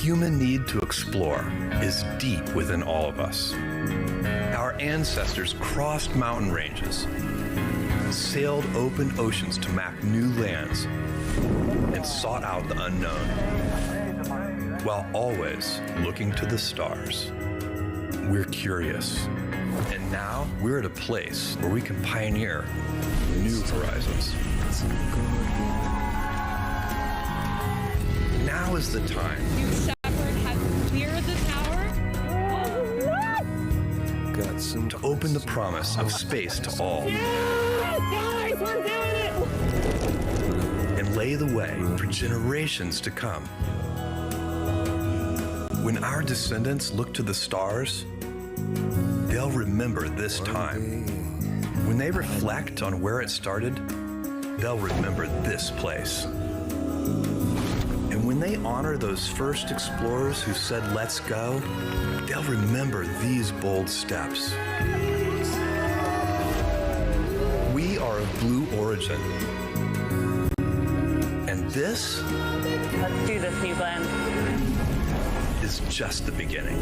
human need to explore is deep within all of us. Our ancestors crossed mountain ranges, sailed open oceans to map new lands, and sought out the unknown, while always looking to the stars. We're curious, and now we're at a place where we can pioneer new horizons. Now is the time. New Shepard has cleared the tower. To open the promise of space to all. Guys, we're doing it! And lay the way for generations to come. When our descendants look to the stars, they'll remember this time. When they reflect on where it started, they'll remember this place. And when they honor those first explorers who said, "Let's go," they'll remember these bold steps. We are of blue origin. And this, Let's do this, New Glenn. is just the beginning.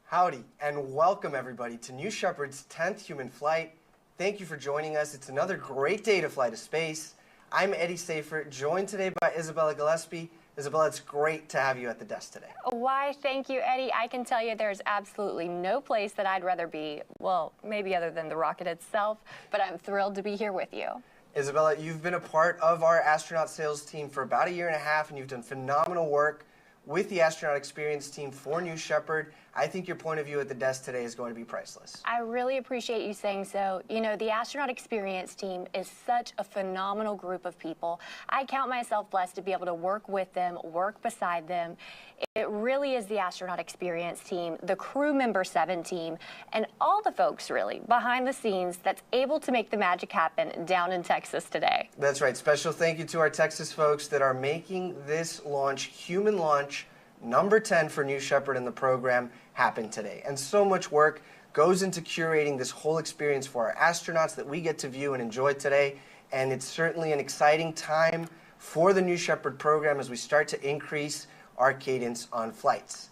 Howdy, and welcome everybody to New Shepard's 10th human flight. Thank you for joining us. It's another great day to fly to space. I'm Eddie Safer, joined today by Isabella Gillespie. Isabella, it's great to have you at the desk today. Why, thank you, Eddie. I can tell you there's absolutely no place that I'd rather be, well, maybe other than the rocket itself, but I'm thrilled to be here with you. Isabella, you've been a part of our astronaut sales team for about 1.5 years, and you've done phenomenal work with the astronaut experience team for New Shepard. I think your point of view at the desk today is going to be priceless. I really appreciate you saying so. You know, the astronaut experience team is such a phenomenal group of people. I count myself blessed to be able to work with them, work beside them. It really is the astronaut experience team, the crew member 7 team, and all the folks really behind the scenes that's able to make the magic happen down in Texas today. That's right. Special thank you to our Texas folks that are making this launch, human launch, number 10 for New Shepard in the program, happen today. And so much work goes into curating this whole experience for our astronauts that we get to view and enjoy today. And it's certainly an exciting time for the New Shepard program as we start to increase our cadence on flights.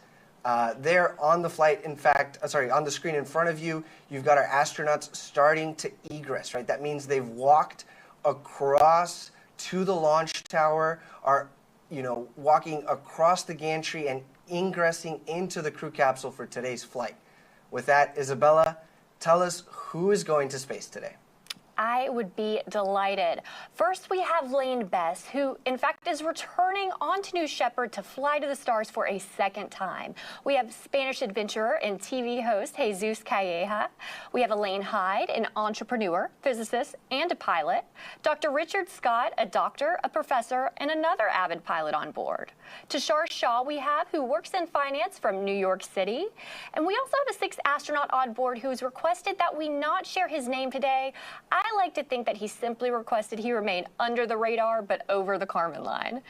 There on the flight, on the screen in front of you, you've got our astronauts starting to egress, right? That means they've walked across to the launch tower, are walking across the gantry and ingressing into the crew capsule for today's flight. With that, Isabella, tell us who is going to space today. I would be delighted. First, we have Lane Bess, who, in fact, is returning onto New Shepard to fly to the stars for a second time. We have Spanish adventurer and TV host Jesús Calleja. We have Elaine Hyde, an entrepreneur, physicist, and a pilot. Dr. Richard Scott, a doctor, a professor, and another avid pilot on board. Tushar Shah we have, who works in finance from New York City. And we also have a 6th astronaut on board who has requested that we not share his name today. I like to think that he simply requested he remain under the radar, but over the Kármán line.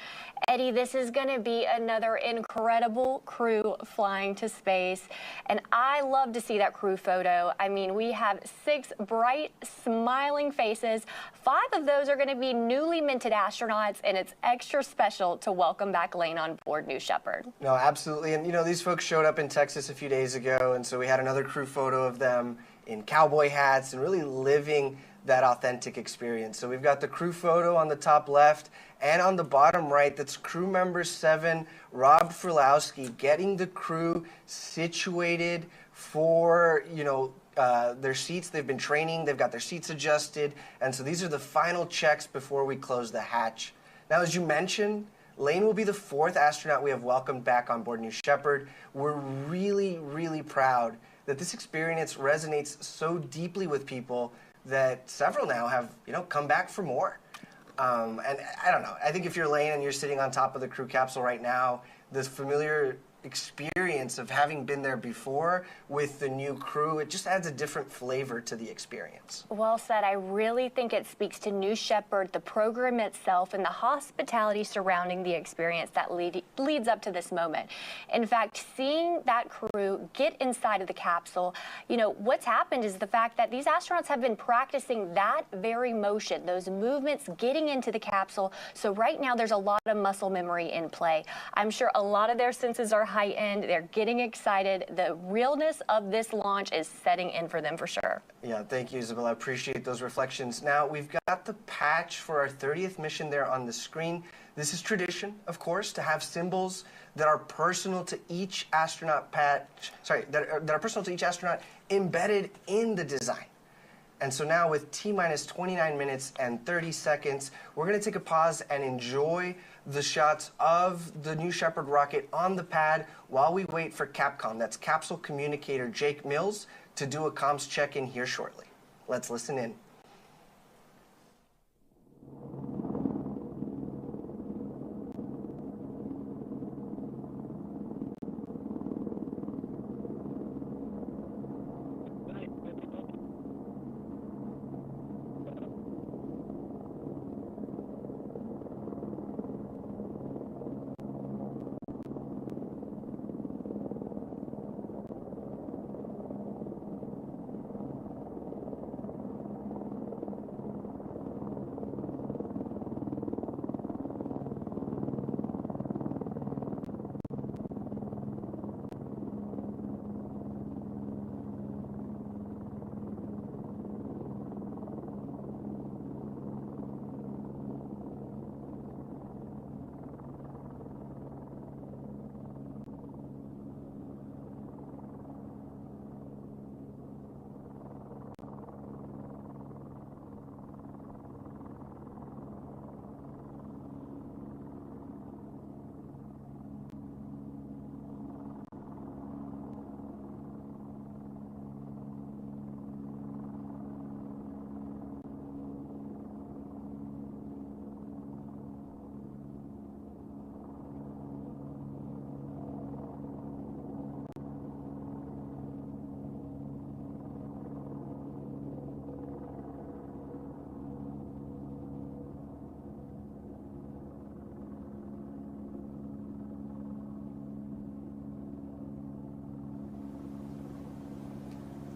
Eddie, this is going to be another incredible crew flying to space, and I love to see that crew photo. I mean, we have 6 bright, smiling faces. 5 of those are going to be newly minted astronauts, and it's extra special to welcome back Lane on board New Shepard. No, absolutely. And, these folks showed up in Texas a few days ago, and so we had another crew photo of them in cowboy hats and really living that authentic experience. So we've got the crew photo on the top left, and on the bottom right, that's crew member 7, Rob Frulowski, getting the crew situated for, their seats. They've been training, they've got their seats adjusted, and so these are the final checks before we close the hatch. Now, as you mentioned, Lane will be the 4th astronaut we have welcomed back on board New Shepard. We're really, really proud that this experience resonates so deeply with people that several now have, come back for more. And I don't know, I think if you're Lane and you're sitting on top of the crew capsule right now, this familiar experience of having been there before with the new crew. It just adds a different flavor to the experience. Well said. I really think it speaks to New Shepard, the program itself, and the hospitality surrounding the experience that leads up to this moment. In fact, seeing that crew get inside of the capsule, you know, what's happened is the fact that these astronauts have been practicing that very motion, those movements getting into the capsule. So right now there's a lot of muscle memory in play. I'm sure a lot of their senses are heightened. They're getting excited. The realness of this launch is setting in for them for sure. Yeah, thank you, Isabel. I appreciate those reflections. Now, we've got the patch for our 30th mission there on the screen. This is tradition, of course, to have symbols that are personal to each astronaut that are personal to each astronaut embedded in the design. And so now with T-minus 29 minutes and 30 seconds, we're going to take a pause and enjoy the shots of the New Shepard rocket on the pad while we wait for Capcom, that's capsule communicator Jake Mills, to do a comms check-in here shortly. Let's listen in.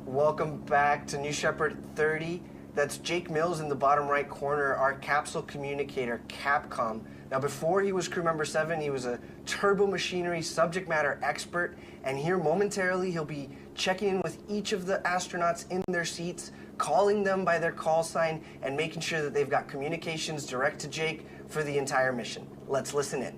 Welcome back to New Shepard 30. That's Jake Mills in the bottom right corner, our capsule communicator, Capcom. Now, before he was crew member 7, he was a turbo machinery subject matter expert, and here momentarily he'll be checking in with each of the astronauts in their seats, calling them by their call sign, and making sure that they've got communications direct to Jake for the entire mission. Let's listen in.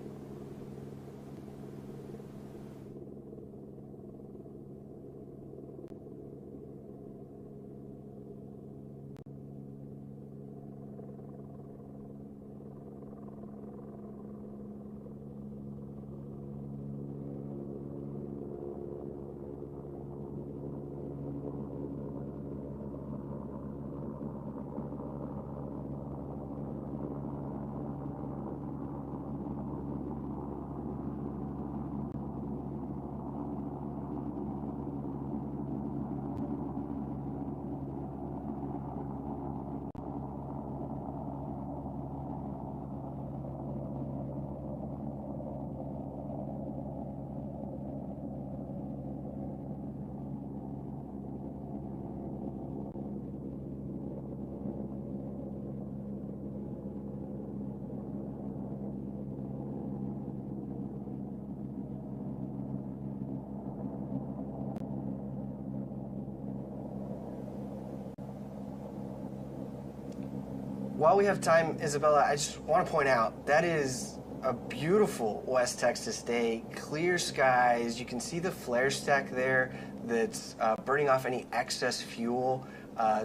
While we have time, Isabella, I just want to point out that is a beautiful West Texas day, clear skies. You can see the flare stack there that's burning off any excess fuel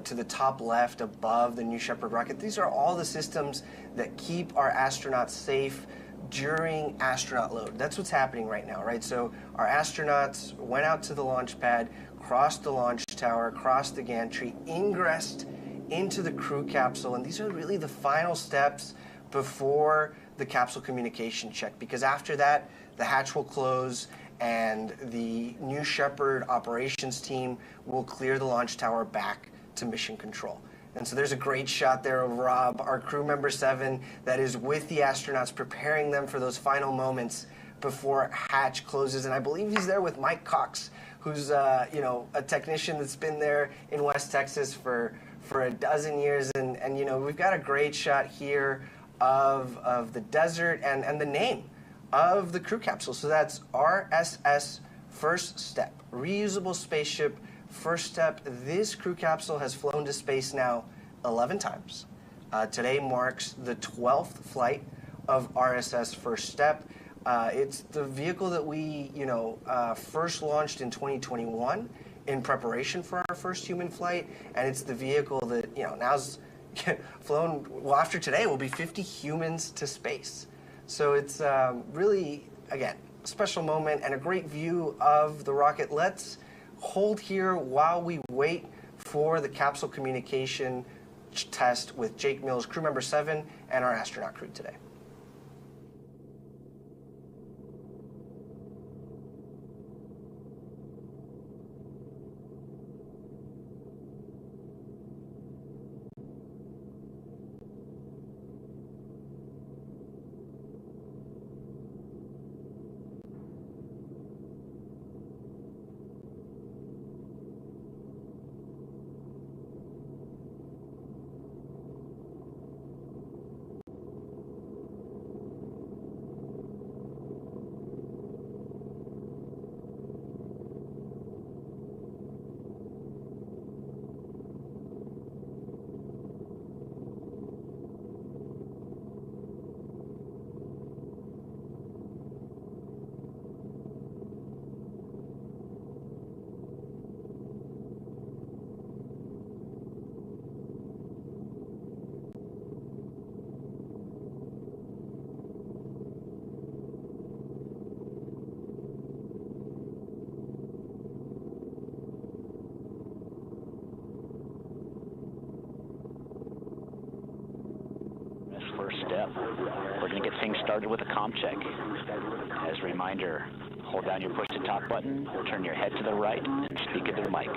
to the top left above the New Shepard rocket. These are all the systems that keep our astronauts safe during astronaut load. That's what's happening right now, right? So our astronauts went out to the launch pad, crossed the launch tower, crossed the gantry, ingressed into the crew capsule, and these are really the final steps before the capsule communication check, because after that the hatch will close and the New Shepard operations team will clear the launch tower back to mission control. And so there's a great shot there of Rob, our crew member 7, that is with the astronauts, preparing them for those final moments before hatch closes. And I believe he's there with Mike Cox, who's you know, a technician that's been there in West Texas for a dozen years. And you know, we've got a great shot here of the desert and the name of the crew capsule. So that's RSS First Step, reusable spaceship First Step. This crew capsule has flown to space now 11 times. Today marks the 12th flight of RSS First Step. It's the vehicle that we, you know, first launched in 2021 in preparation for our first human flight, and it's the vehicle that, you know, now's flown. Well, after today, will be 50 humans to space. So it's really, again, a special moment and a great view of the rocket. Let's hold here while we wait for the capsule communication test with Jake Mills, crew member 7, and our astronaut crew today. First step, we're going to get things started with a comm check. As a reminder, hold down your push to talk button, turn your head to the right, and speak into the mic.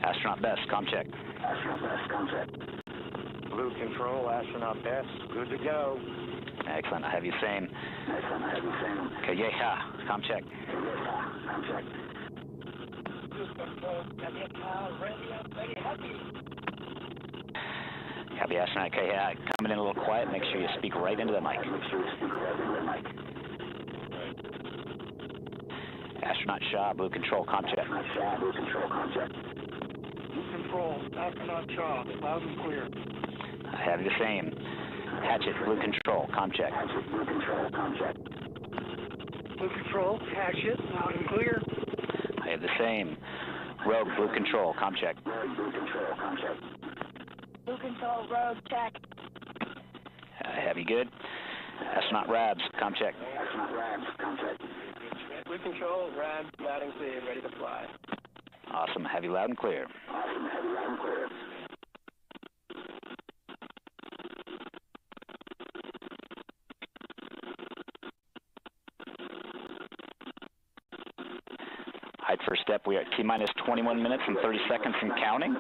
Astronaut Best, comm check. Blue Control, Astronaut Best, good to go. Excellent. I have you saying. Calleja, comm check. Copy, Astronaut Calleja. Coming in a little quiet. Make sure you speak right into the mic. Astronaut Shaw, Blue Control, comm check. Blue Control, Astronaut Shaw, loud and clear. I have you the same. Hatchet, Blue Control, comm check. Blue Control, Hatchet, loud and clear. I have the same. Rogue, Blue Control, comm check. Blue Control, road check. I have you good. Astronaut Rabs, comm check. Blue Control, Rab, loud and clear, ready to fly. Awesome. Have you loud and clear. Height first step, we are at T-minus 21 minutes and 30 seconds and counting.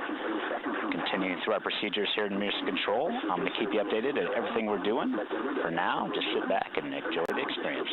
Continuing through our procedures here in Mission Control. I'm going to keep you updated at everything we're doing. For now, just sit back and enjoy the experience.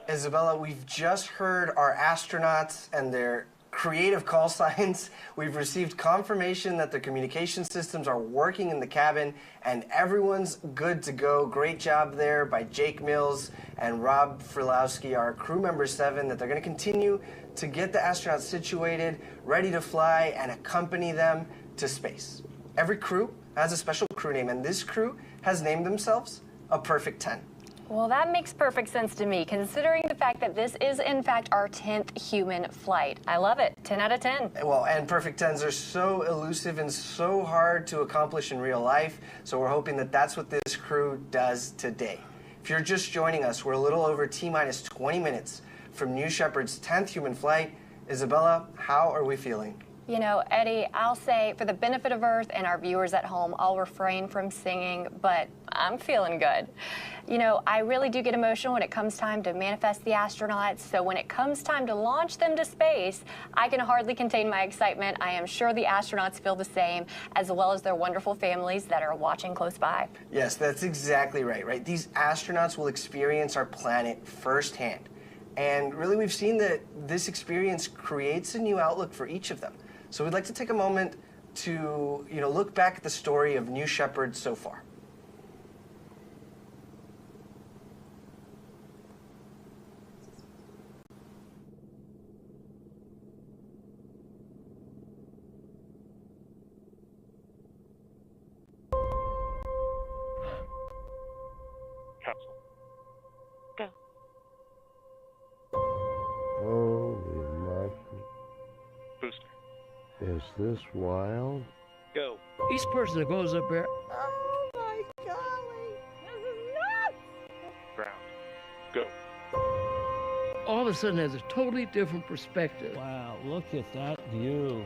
Isabella, we've just heard our astronauts and their creative call signs. We've received confirmation that the communication systems are working in the cabin and everyone's good to go. Great job there by Jake Mills and Rob Frilowski, our crew member 7, that they're going to continue to get the astronauts situated, ready to fly, and accompany them to space. Every crew has a special crew name, and this crew has named themselves a Perfect 10. Well, that makes perfect sense to me, considering the fact that this is, in fact, our 10th human flight. I love it. 10 out of 10. Well, and perfect 10s are so elusive and so hard to accomplish in real life, so we're hoping that that's what this crew does today. If you're just joining us, we're a little over T-minus 20 minutes from New Shepard's 10th human flight. Isabella, how are we feeling? You know, Eddie, I'll say for the benefit of Earth and our viewers at home, I'll refrain from singing, but I'm feeling good. You know, I really do get emotional when it comes time to manifest the astronauts, so when it comes time to launch them to space, I can hardly contain my excitement. I am sure the astronauts feel the same, as well as their wonderful families that are watching close by. Yes, that's exactly right? These astronauts will experience our planet firsthand. And really, we've seen that this experience creates a new outlook for each of them. So we'd like to take a moment to, look back at the story of New Shepard so far. Capsule. Go. Holy Martian. Booster. Is this wild? Go. Each person that goes up there, Oh my golly. This is nuts. Ground. Go. all of a sudden has a totally different perspective Wow, look at that view.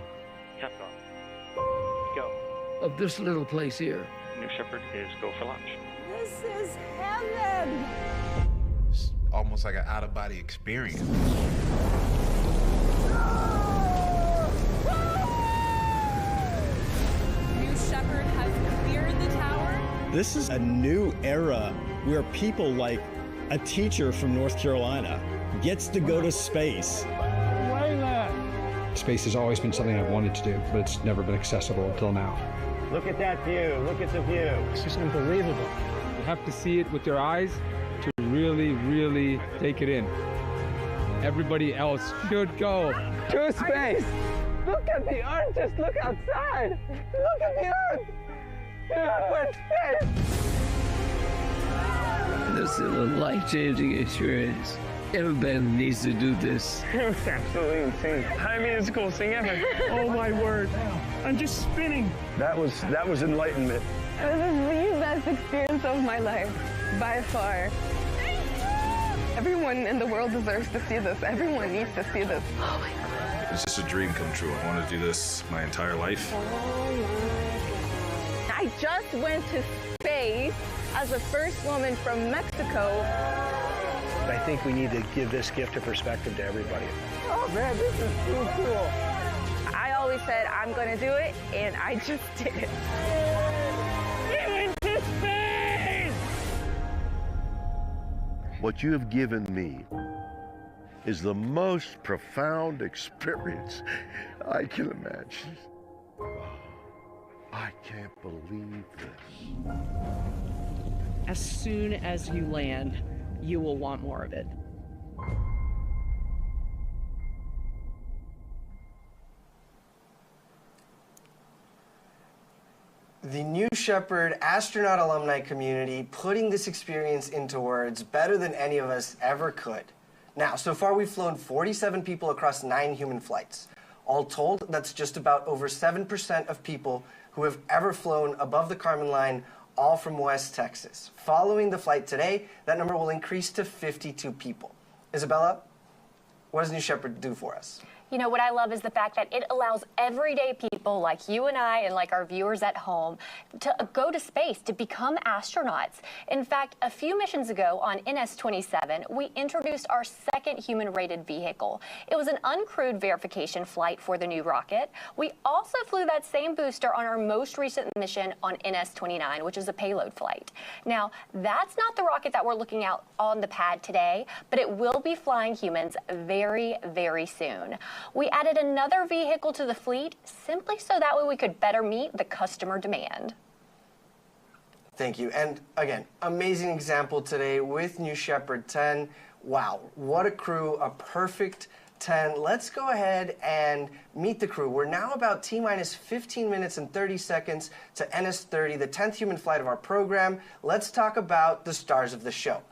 Caps off. Go. of this little place here. New Shepard is go for launch. This is heaven. It's almost like an out-of-body experience. New Shepard has cleared the tower. This is a new era where people like a teacher from North Carolina gets to go to space. Space has always been something I've wanted to do, but it's never been accessible until now. Look at that view. Look at the view. It's just unbelievable. You have to see it with your eyes to really, really take it in. Everybody else should go to space. Look at the Earth. Just look outside. Look at the Earth. We're in space. This is a life-changing experience. Everybody needs to do this. It was absolutely insane. I mean, it's the coolest thing ever. Oh my word. I'm just spinning. That was enlightenment. This is the best experience of my life, by far. Everyone in the world deserves to see this. Everyone needs to see this. Oh my God. It's just a dream come true. I wanted to do this my entire life. I just went to space as the first woman from Mexico. I think we need to give this gift of perspective to everybody. Oh man, this is so cool. I always said I'm gonna do it, and I just did it. We went to space! What you have given me is the most profound experience I can imagine. I can't believe this. As soon as you land, you will want more of it. The New Shepard astronaut alumni community putting this experience into words better than any of us ever could. Now, so far we've flown 47 people across 9 human flights. All told, that's just about over 7% of people who have ever flown above the Kármán line, all from West Texas. Following the flight today, that number will increase to 52 people. Isabella, what does New Shepard do for us? You know, what I love is the fact that it allows everyday people like you and I and like our viewers at home to go to space, to become astronauts. In fact, a few missions ago on NS-27, we introduced our second human-rated vehicle. It was an uncrewed verification flight for the new rocket. We also flew that same booster on our most recent mission on NS-29, which is a payload flight. Now, that's not the rocket that we're looking at on the pad today, but it will be flying humans very, very soon. We added another vehicle to the fleet simply so that way we could better meet the customer demand. Thank you. And again, amazing example today with New Shepard 10. Wow, what a crew, a perfect 10. Let's go ahead and meet the crew. We're now about T-minus 15 minutes and 30 seconds to NS-30, the 10th human flight of our program. Let's talk about the stars of the show.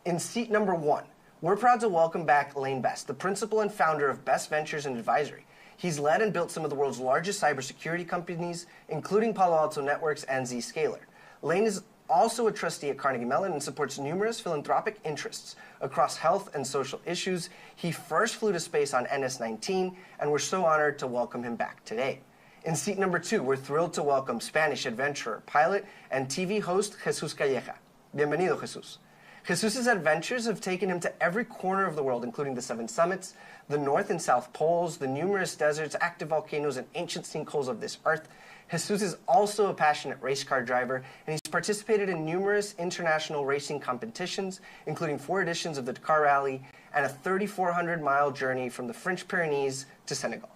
In seat number 1, we're proud to welcome back Lane Best, the principal and founder of Best Ventures and Advisory. He's led and built some of the world's largest cybersecurity companies, including Palo Alto Networks and Zscaler. Lane is also a trustee at Carnegie Mellon and supports numerous philanthropic interests across health and social issues. He first flew to space on NS-19, and we're so honored to welcome him back today. In seat number 2, we're thrilled to welcome Spanish adventurer, pilot, and TV host Jesús Calleja. Bienvenido, Jesús. Jesús's adventures have taken him to every corner of the world, including the 7 summits, the North and South Poles, the numerous deserts, active volcanoes, and ancient sinkholes of this earth. Jesús is also a passionate race car driver, and he's participated in numerous international racing competitions, including 4 editions of the Dakar Rally and a 3,400-mile journey from the French Pyrenees to Senegal.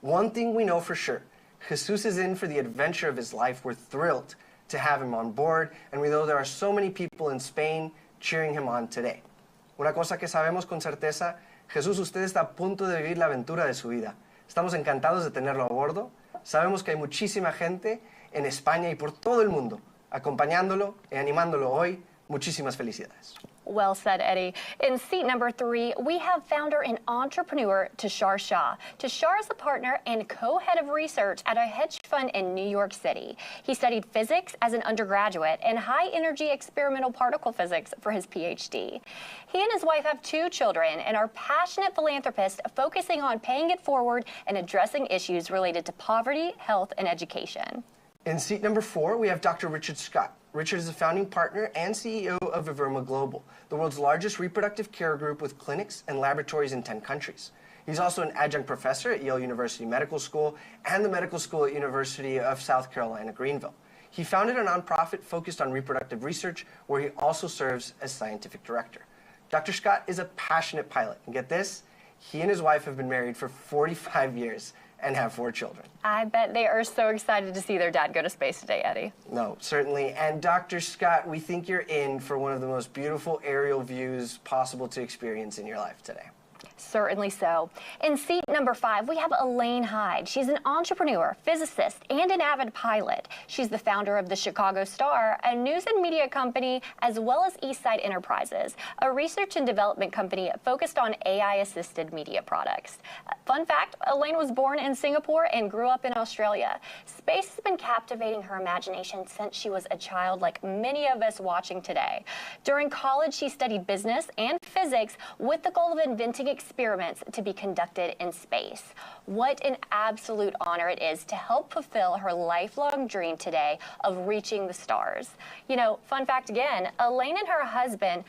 One thing we know for sure, Jesús is in for the adventure of his life. We're thrilled to have him on board, and we know there are so many people in Spain cheering him on today. Una cosa que sabemos con certeza, Jesús, usted está a punto de vivir la aventura de su vida. Estamos encantados de tenerlo a bordo. Sabemos que hay muchísima gente en España y por todo el mundo acompañándolo y animándolo hoy. Muchísimas felicidades. Well said, Eddie. In seat number 3, we have founder and entrepreneur Tushar Shah. Tushar is a partner and co-head of research at a hedge fund in New York City. He studied physics as an undergraduate and high-energy experimental particle physics for his PhD. He and his wife have 2 children and are passionate philanthropists focusing on paying it forward and addressing issues related to poverty, health, and education. In seat number 4, we have Dr. Richard Scott. Richard is a founding partner and CEO of Viverma Global, the world's largest reproductive care group with clinics and laboratories in 10 countries. He's also an adjunct professor at Yale University Medical School and the Medical School at University of South Carolina, Greenville. He founded a nonprofit focused on reproductive research, where he also serves as scientific director. Dr. Scott is a passionate pilot, and get this, he and his wife have been married for 45 years and have 4 children. I bet they are so excited to see their dad go to space today, Eddie. No, certainly. And Dr. Scott, we think you're in for one of the most beautiful aerial views possible to experience in your life today. Certainly so. In seat number 5, we have Elaine Hyde. She's an entrepreneur, physicist, and an avid pilot. She's the founder of the Chicago Star, a news and media company, as well as Eastside Enterprises, a research and development company focused on AI-assisted media products. Fun fact, Elaine was born in Singapore and grew up in Australia. Space has been captivating her imagination since she was a child, like many of us watching today. During college, she studied business and physics with the goal of inventing experiments to be conducted in space. What an absolute honor it is to help fulfill her lifelong dream today of reaching the stars. You know, fun fact again, Elaine and her husband,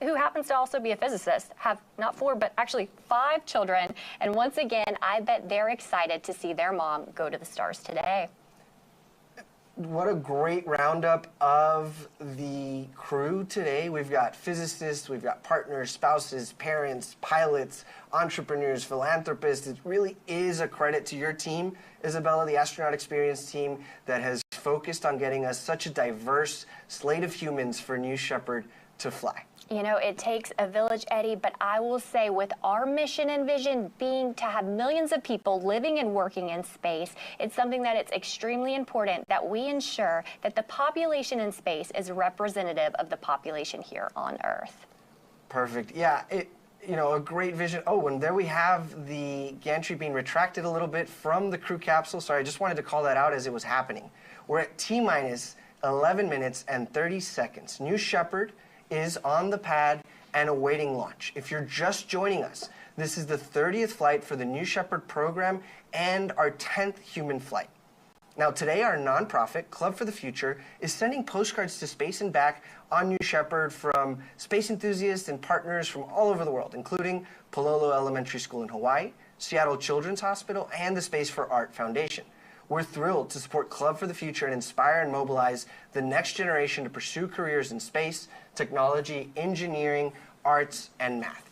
who happens to also be a physicist, have not 4, but actually 5 children. And once again, I bet they're excited to see their mom go to the stars today. What a great roundup of the crew today. We've got physicists, we've got partners, spouses, parents, pilots, entrepreneurs, philanthropists. It really is a credit to your team, Isabella, the astronaut experience team that has focused on getting us such a diverse slate of humans for New Shepard to fly. You know, it takes a village, Eddie, but I will say with our mission and vision being to have millions of people living and working in space, it's something that it's extremely important that we ensure that the population in space is representative of the population here on Earth. Perfect. Yeah, you know, a great vision. Oh, and there we have the gantry being retracted a little bit from the crew capsule. Sorry, I just wanted to call that out as it was happening. We're at T-minus 11 minutes and 30 seconds. New Shepard is on the pad and awaiting launch. If you're just joining us, this is the 30th flight for the New Shepard program and our 10th human flight. Now today, our nonprofit, Club for the Future, is sending postcards to space and back on New Shepard from space enthusiasts and partners from all over the world, including Pololo Elementary School in Hawaii, Seattle Children's Hospital, and the Space for Art Foundation. We're thrilled to support Club for the Future and inspire and mobilize the next generation to pursue careers in space, technology, engineering, arts, and math.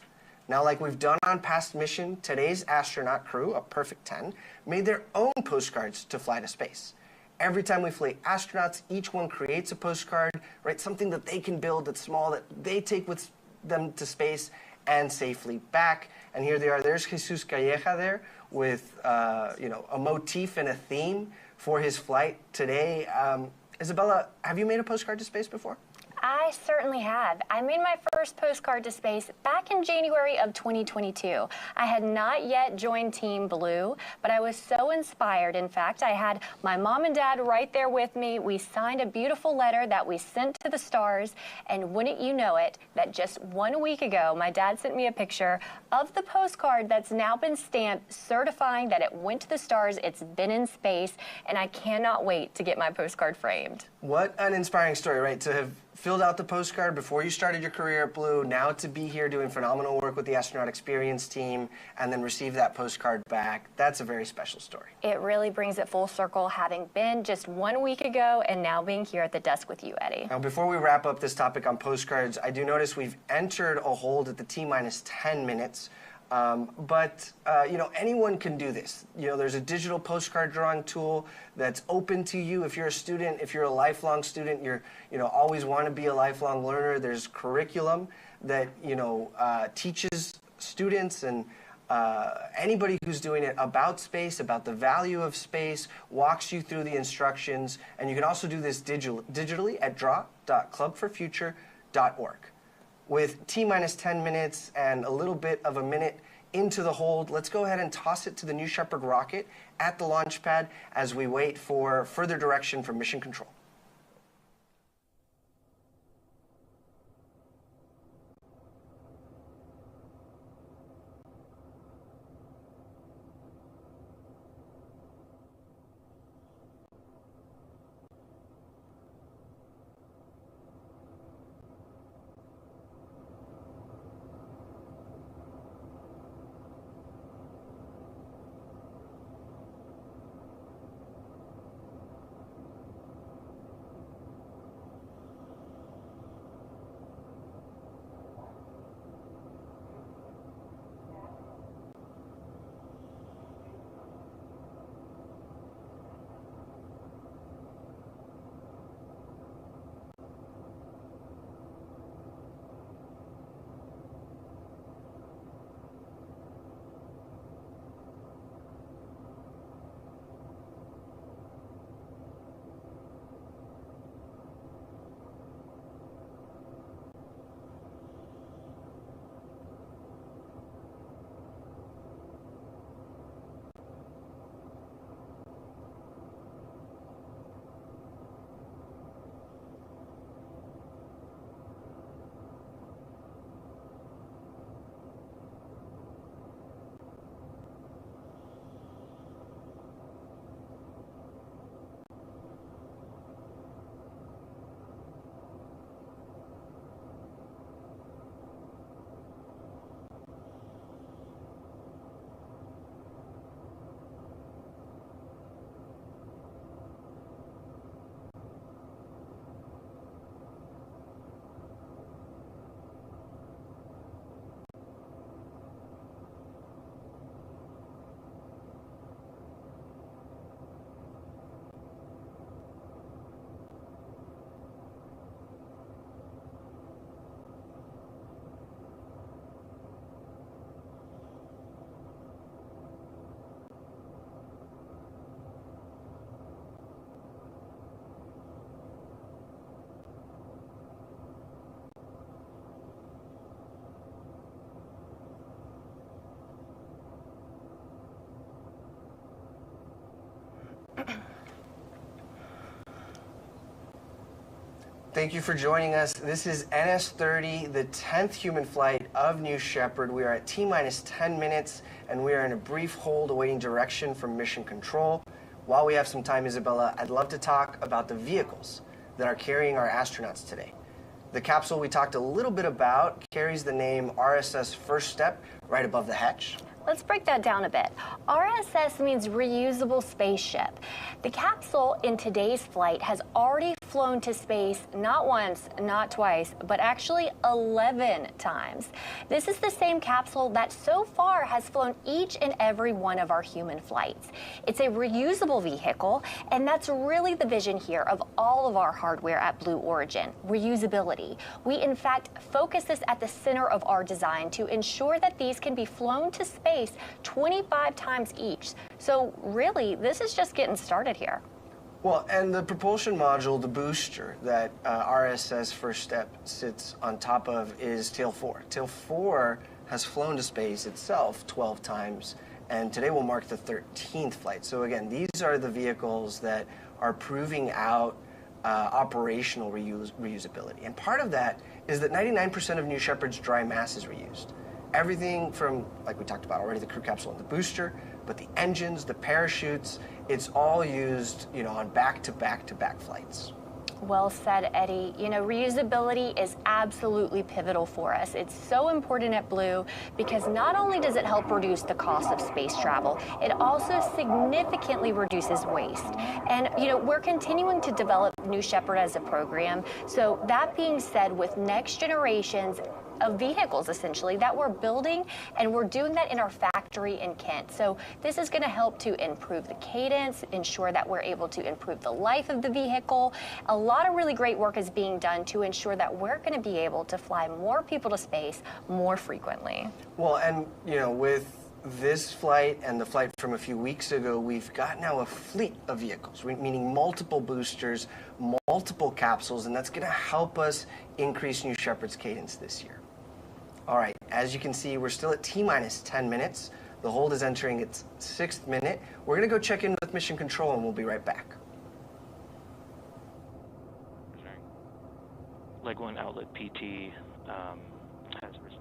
Now, like we've done on past mission, today's astronaut crew, a perfect 10, made their own postcards to fly to space. Every time we fly astronauts, each one creates a postcard, right? Something that they can build that's small, that they take with them to space and safely back. And here they are. There's Jesús Calleja there with you know, a motif and a theme for his flight today. Isabella, have you made a postcard to space before? I certainly have. I made my first postcard to space back in January of 2022. I had not yet joined Team Blue, but I was so inspired. In fact, I had my mom and dad right there with me. We signed a beautiful letter that we sent to the stars, and wouldn't you know it, that just 1 week ago, my dad sent me a picture of the postcard that's now been stamped, certifying that it went to the stars, it's been in space, and I cannot wait to get my postcard framed. What an inspiring story, right? To have filled out the postcard before you started your career at Blue, now to be here doing phenomenal work with the Astronaut Experience team, and then receive that postcard back. That's a very special story. It really brings it full circle, having been just 1 week ago and now being here at the desk with you, Eddie. Now, before we wrap up this topic on postcards, I do notice we've entered a hold at the T-minus 10 minutes. You know, anyone can do this. You know, there's a digital postcard drawing tool that's open to you. If you're a student, if you're a lifelong student, you know, always want to be a lifelong learner, there's curriculum that, you know, teaches students and anybody who's doing it about space, about the value of space, walks you through the instructions. And you can also do this digitally at draw.clubforfuture.org. With T-minus 10 minutes and a little bit of a minute into the hold, let's go ahead and toss it to the New Shepard rocket at the launch pad as we wait for further direction from Mission Control. Thank you for joining us. This is NS-30, the 10th human flight of New Shepard. We are at T-minus 10 minutes, and we are in a brief hold awaiting direction from Mission Control. While we have some time, Isabella, I'd love to talk about the vehicles that are carrying our astronauts today. The capsule we talked a little bit about carries the name RSS First Step right above the hatch. Let's break that down a bit. RSS means reusable spaceship. The capsule in today's flight has already flown to space not once, not twice, but actually 11 times. This is the same capsule that so far has flown each and every one of our human flights. It's a reusable vehicle, and that's really the vision here of all of our hardware at Blue Origin, reusability. We in fact focus this at the center of our design to ensure that these can be flown to space 25 times each. So really, this is just getting started here. Well, and the propulsion module, the booster that RSS First Step sits on top of is Tail 4. Tail 4 has flown to space itself 12 times, and today will mark the 13th flight. So again, these are the vehicles that are proving out operational reusability. And part of that is that 99% of New Shepard's dry mass is reused. Everything from, like we talked about already, the crew capsule and the booster, but the engines, the parachutes, it's all used, on back-to-back-to-back flights. Well said, Eddie. Reusability is absolutely pivotal for us. It's so important at Blue because not only does it help reduce the cost of space travel, it also significantly reduces waste. And, we're continuing to develop New Shepard as a program. So that being said, with next generations of vehicles, essentially, that we're building, and we're doing that in our factory in Kent. So this is going to help to improve the cadence, ensure that we're able to improve the life of the vehicle. A lot of really great work is being done to ensure that we're going to be able to fly more people to space more frequently. Well, and, with this flight and the flight from a few weeks ago, we've got now a fleet of vehicles, meaning multiple boosters, multiple capsules, and that's going to help us increase New Shepard's cadence this year. All right, as you can see, we're still at T-minus 10 minutes. The hold is entering its 6th minute. We're going to go check in with Mission Control, and we'll be right back. Leg 1 outlet PT has risen.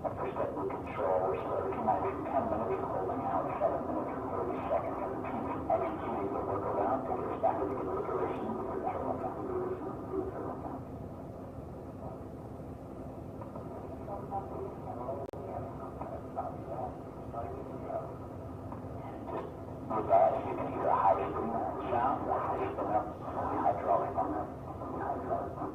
Control, so T-minus 10 minutes, holding out 7 minutes and 30 seconds. Executing the workaround to get us back into the duration for the turbo count. With that, you can hear a high spin sound, or high spin up from the hydraulic on the hydraulic pump.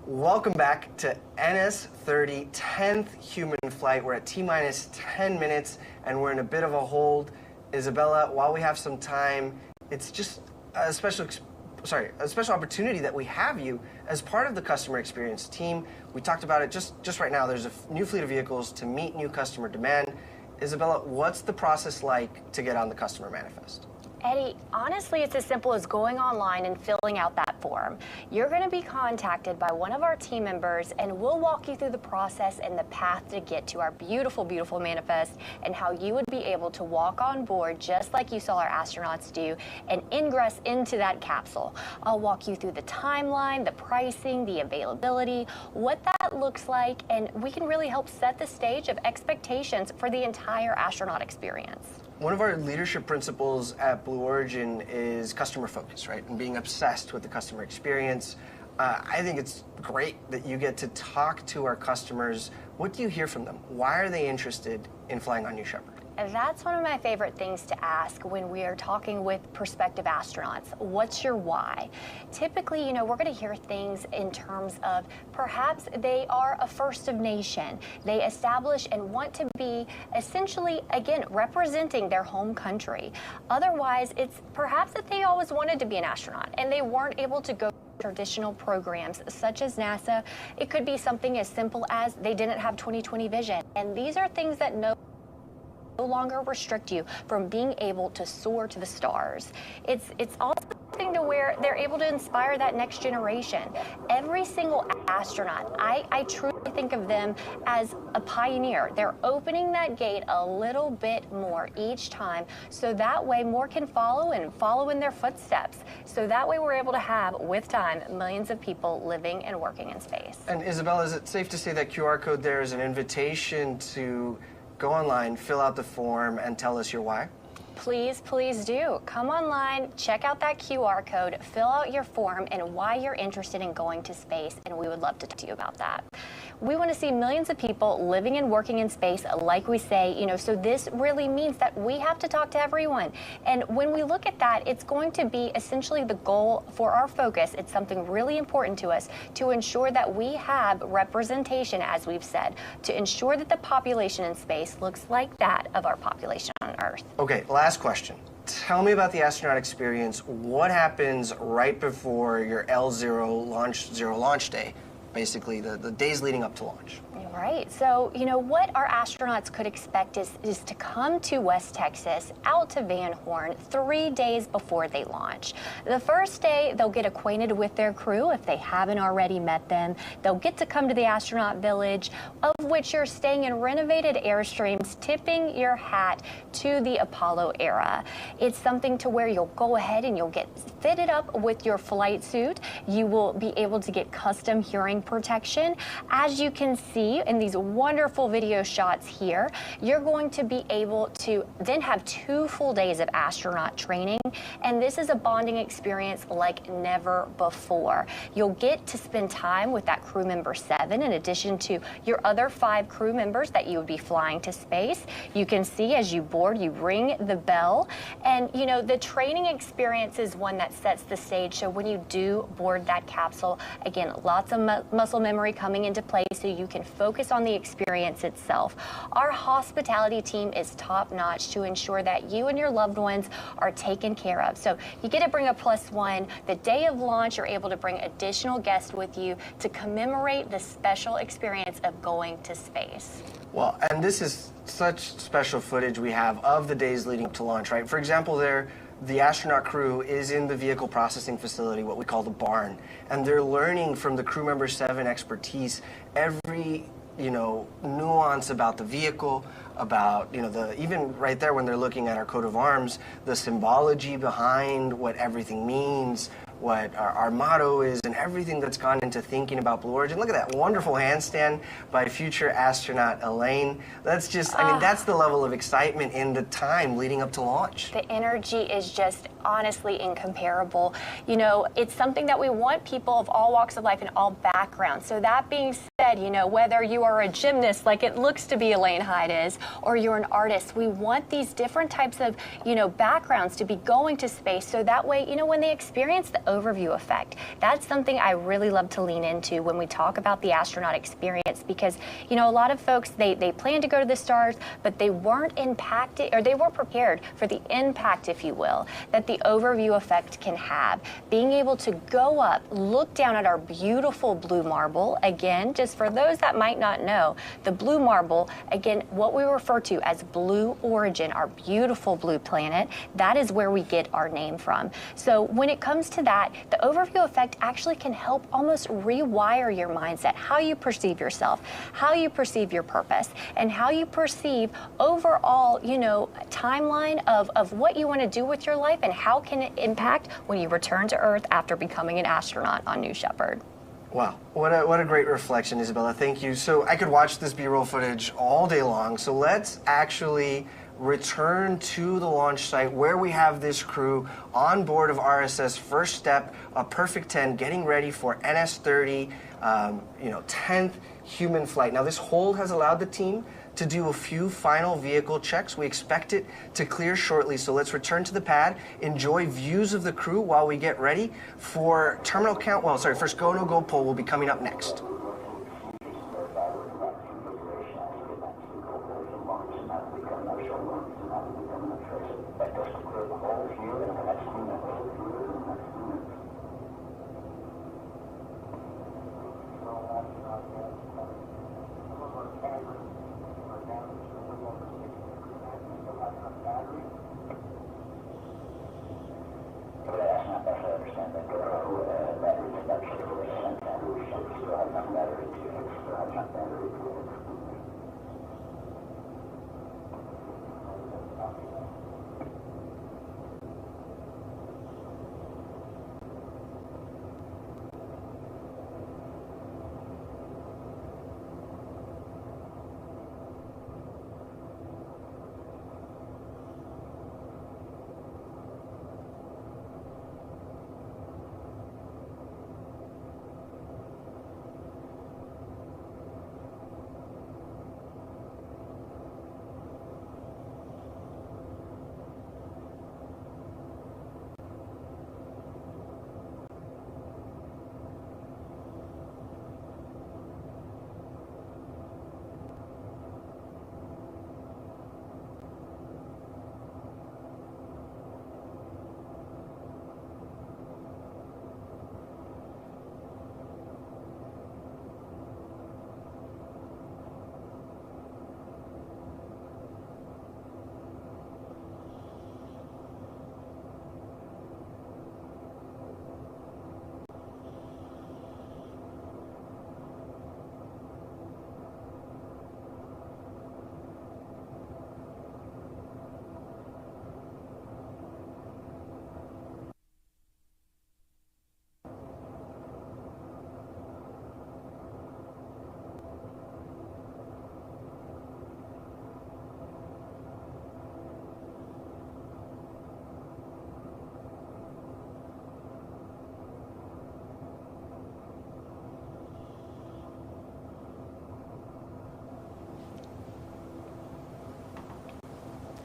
Welcome back to NS-30, 10th human flight. We're at T-minus 10 minutes, and we're in a bit of a hold. Isabella, while we have some time, it's just a special opportunity that we have you as part of the customer experience team. We talked about it just right now. There's a new fleet of vehicles to meet new customer demand. Isabella, what's the process like to get on the customer manifest? Eddie, honestly, it's as simple as going online and filling out that form. You're going to be contacted by one of our team members, and we'll walk you through the process and the path to get to our beautiful, beautiful manifest and how you would be able to walk on board just like you saw our astronauts do and ingress into that capsule. I'll walk you through the timeline, the pricing, the availability, what that looks like, and we can really help set the stage of expectations for the entire astronaut experience. One of our leadership principles at Blue Origin is customer focus, right? And being obsessed with the customer experience. I think it's great that you get to talk to our customers. What do you hear from them? Why are they interested in flying on New Shepard? That's one of my favorite things to ask when we are talking with prospective astronauts. What's your why? Typically, we're going to hear things in terms of perhaps they are a first of nation. They establish and want to be essentially, again, representing their home country. Otherwise, it's perhaps that they always wanted to be an astronaut and they weren't able to go traditional programs such as NASA. It could be something as simple as they didn't have 20/20 vision. And these are things that no longer restrict you from being able to soar to the stars. It's also something to where they're able to inspire that next generation. Every single astronaut, I truly think of them as a pioneer. They're opening that gate a little bit more each time, so that way more can follow and follow in their footsteps. So that way we're able to have, with time, millions of people living and working in space. And Isabella, is it safe to say that QR code there is an invitation to go online, fill out the form, and tell us your why? Please, please do. Come online, check out that QR code, fill out your form and why you're interested in going to space, and we would love to talk to you about that. We want to see millions of people living and working in space, like we say, so this really means that we have to talk to everyone. And when we look at that, it's going to be essentially the goal for our focus. It's something really important to us to ensure that we have representation, as we've said, to ensure that the population in space looks like that of our population on Earth. Okay, last question. Tell me about the astronaut experience. What happens right before your L0 launch day? Basically, the days leading up to launch. Right. So, what our astronauts could expect is to come to West Texas, out to Van Horn, 3 days before they launch. The first day, they'll get acquainted with their crew if they haven't already met them. They'll get to come to the astronaut village, of which you're staying in renovated Airstreams, tipping your hat to the Apollo era. It's something to where you'll go ahead and you'll get fitted up with your flight suit. You will be able to get custom hearing protection. As you can see in these wonderful video shots here, you're going to be able to then have 2 full days of astronaut training, and this is a bonding experience like never before. You'll get to spend time with that crew member 7 in addition to your other 5 crew members that you would be flying to space. You can see as you board, you ring the bell, and the training experience is one that sets the stage. So when you do board that capsule, again, lots of muscle memory coming into play so you can focus on the experience itself. Our hospitality team is top-notch to ensure that you and your loved ones are taken care of. So you get to bring a +1. The day of launch, you're able to bring additional guests with you to commemorate the special experience of going to space. Well, and this is such special footage we have of the days leading up to launch, right? For example, the astronaut crew is in the vehicle processing facility, what we call the barn, and they're learning from the crew member 7 expertise every nuance about the vehicle, about even right there when they're looking at our coat of arms, the symbology behind what everything means, what our motto is, and everything that's gone into thinking about Blue Origin. Look at that wonderful handstand by future astronaut Elaine. That's just, that's the level of excitement in the time leading up to launch. The energy is just honestly incomparable. It's something that we want people of all walks of life and all backgrounds. So that being said, whether you are a gymnast like it looks to be Elaine Hyde is, or you're an artist, we want these different types of, backgrounds to be going to space. So that way, when they experience the overview effect, that's something I really love to lean into when we talk about the astronaut experience, because, a lot of folks, they plan to go to the stars, but they weren't impacted, or they weren't prepared for the impact, if you will, that the overview effect can have. Being able to go up, look down at our beautiful blue marble, again, just For those that might not know, the blue marble, again, what we refer to as blue origin, our beautiful blue planet, that is where we get our name from. So when it comes to that, the overview effect actually can help almost rewire your mindset, how you perceive yourself, how you perceive your purpose, and how you perceive overall, you know, timeline of what you want to do with your life and how can it impact when you return to Earth after becoming an astronaut on New Shepard. Wow, what a great reflection, Isabella. Thank you. So I could watch this B-roll footage all day long. So let's actually return to the launch site where we have this crew on board of RSS First Step, a Perfect 10, getting ready for NS30, 10th human flight. Now this hold has allowed the team to do a few final vehicle checks. We expect it to clear shortly, so let's return to the pad, enjoy views of the crew while we get ready for terminal count. Well, sorry, first go, no go poll will be coming up next.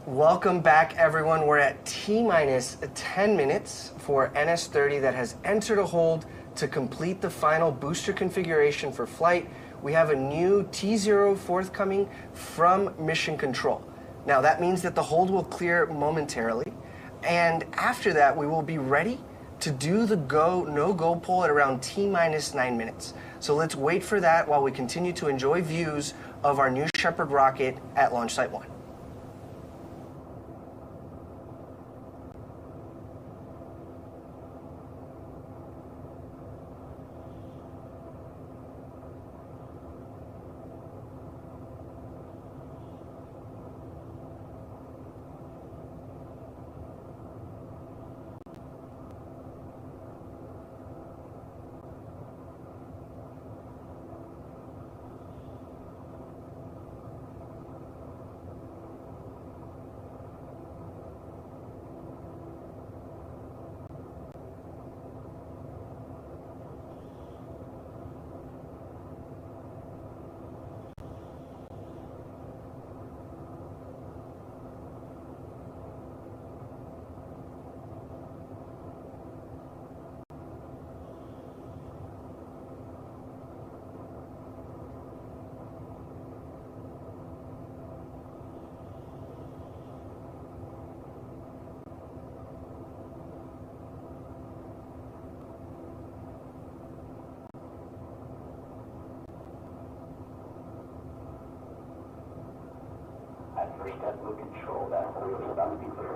Welcome back, everyone. We're at T-minus 10 minutes for NS30 that has entered a hold to complete the final booster configuration for flight. We have a new T0 forthcoming from Mission Control. Now, that means that the hold will clear momentarily, and after that, we will be ready to do the go, no-go poll at around T-minus 9 minutes. So let's wait for that while we continue to enjoy views of our New Shepard rocket at Launch Site 1. First step with control, that hole is about to be clear.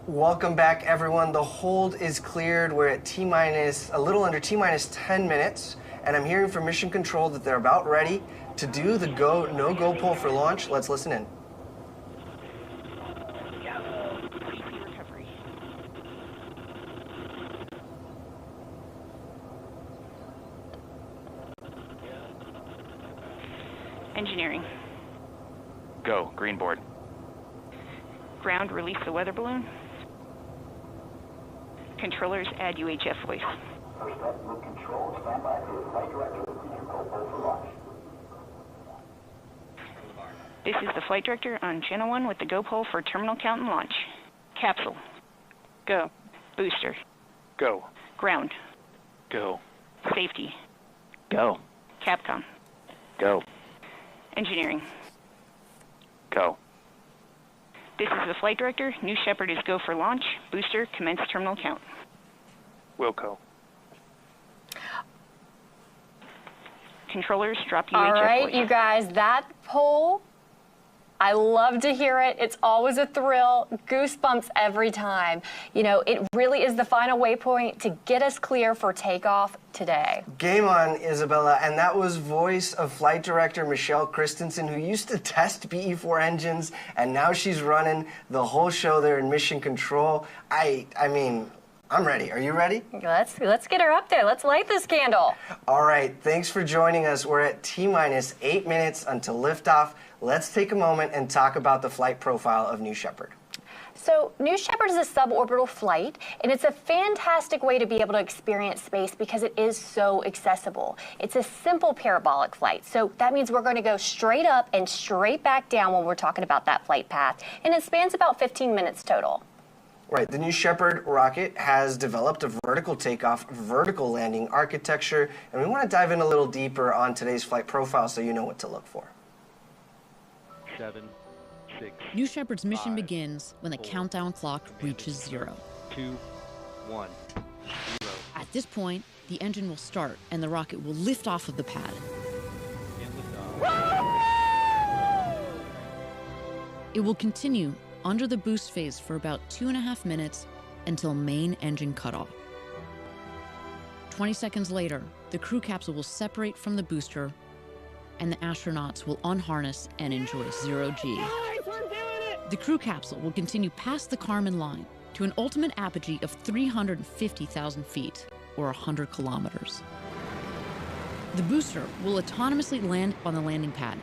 Welcome back, everyone. The hold is cleared. We're at a little under T-minus 10 minutes, and I'm hearing from Mission Control that they're about ready to do the no-go pull for launch. Let's listen in. Engineering. Go, green board. Ground, release the weather balloon. Controllers, add UHF voice. First step with control, stand by for the flight director to enter go pull for launch. This is the flight director on channel 1 with the go pull for terminal count and launch. Capsule. Go. Booster. Go. Ground. Go. Safety. Go. Capcom. Go. Engineering. Go. This is the flight director. New Shepard is go for launch. Booster, commence terminal count. Wilco. Controllers, drop UHF All right, voice. you guys, that poll, I love to hear it. It's always a thrill, goosebumps every time. You know, it really is the final waypoint to get us clear for takeoff today. Game on, Isabella, and that was voice of flight director Michelle Christensen, who used to test BE-4 engines, and now she's running the whole show there in Mission Control. I mean, I'm ready. Are you ready? Let's get her up there. Let's light this candle. All right, thanks for joining us. We're at T-minus 8 minutes until liftoff. Let's take a moment and talk about the flight profile of New Shepard. So New Shepard is a suborbital flight, and it's a fantastic way to be able to experience space because it is so accessible. It's a simple parabolic flight, so that means we're going to go straight up and straight back down when we're talking about that flight path, and it spans about 15 minutes total. Right, the New Shepard rocket has developed a vertical takeoff, vertical landing architecture, and we want to dive in a little deeper on today's flight profile so you know what to look for. 7, 6. New Shepard's mission 5, begins when the 4, countdown clock reaches 0. 2, 1, 0. At this point, the engine will start and the rocket will lift off of the pad. And lift off. It will continue under the boost phase for about 2.5 minutes until main engine cutoff. 20 seconds later, the crew capsule will separate from the booster and the astronauts will unharness and enjoy 0G. The crew capsule will continue past the Kármán line to an ultimate apogee of 350,000 feet, or 100 kilometers. The booster will autonomously land on the landing pad,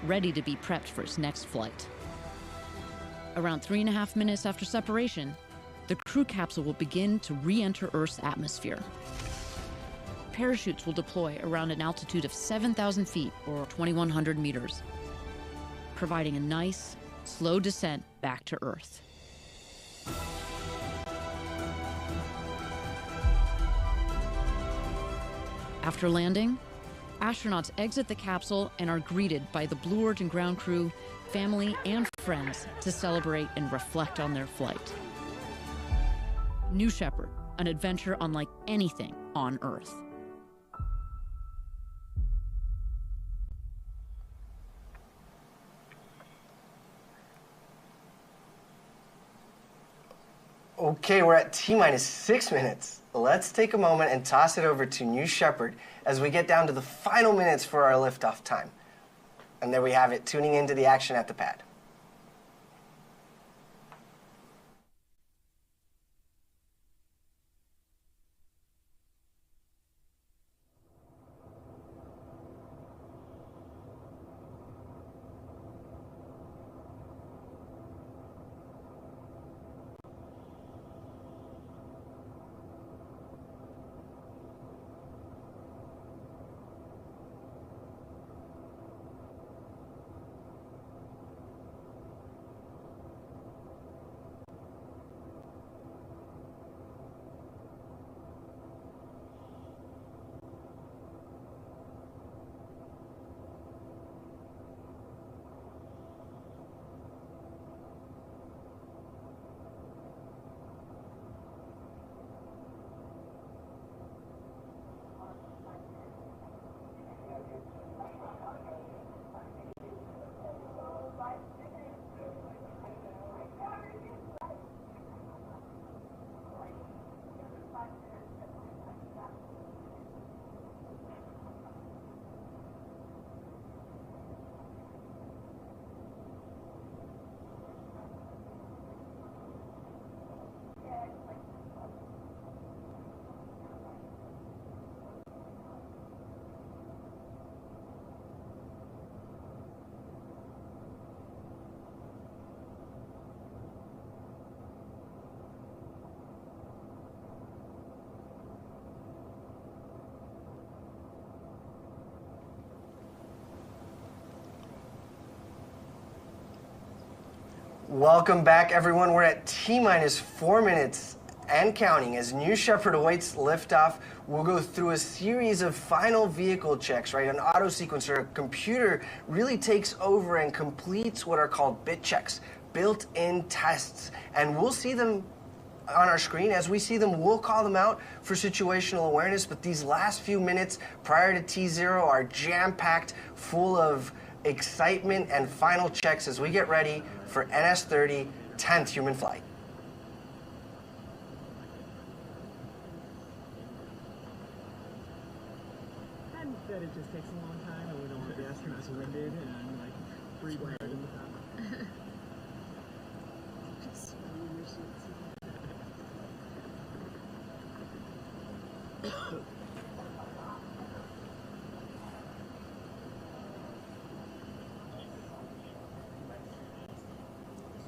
ready to be prepped for its next flight. Around 3.5 minutes after separation, the crew capsule will begin to re-enter Earth's atmosphere. Parachutes will deploy around an altitude of 7,000 feet, or 2,100 meters, providing a nice, slow descent back to Earth. After landing, astronauts exit the capsule and are greeted by the Blue Origin ground crew, family, and friends to celebrate and reflect on their flight. New Shepard, an adventure unlike anything on Earth. Okay, we're at T-minus 6 minutes. Let's take a moment and toss it over to New Shepard as we get down to the final minutes for our liftoff time. And there we have it, tuning into the action at the pad. Welcome back, everyone. We're at T-minus 4 minutes and counting. As New Shepard awaits liftoff, we'll go through a series of final vehicle checks, right? An auto sequencer, a computer really takes over and completes what are called bit checks, built-in tests. And we'll see them on our screen. As we see them, we'll call them out for situational awareness, but these last few minutes prior to T0 are jam-packed, full of excitement and final checks as we get ready for NS-30, 10th human flight. And that it just takes a long time, and we don't want the astronauts winded and like breathe hard in the top.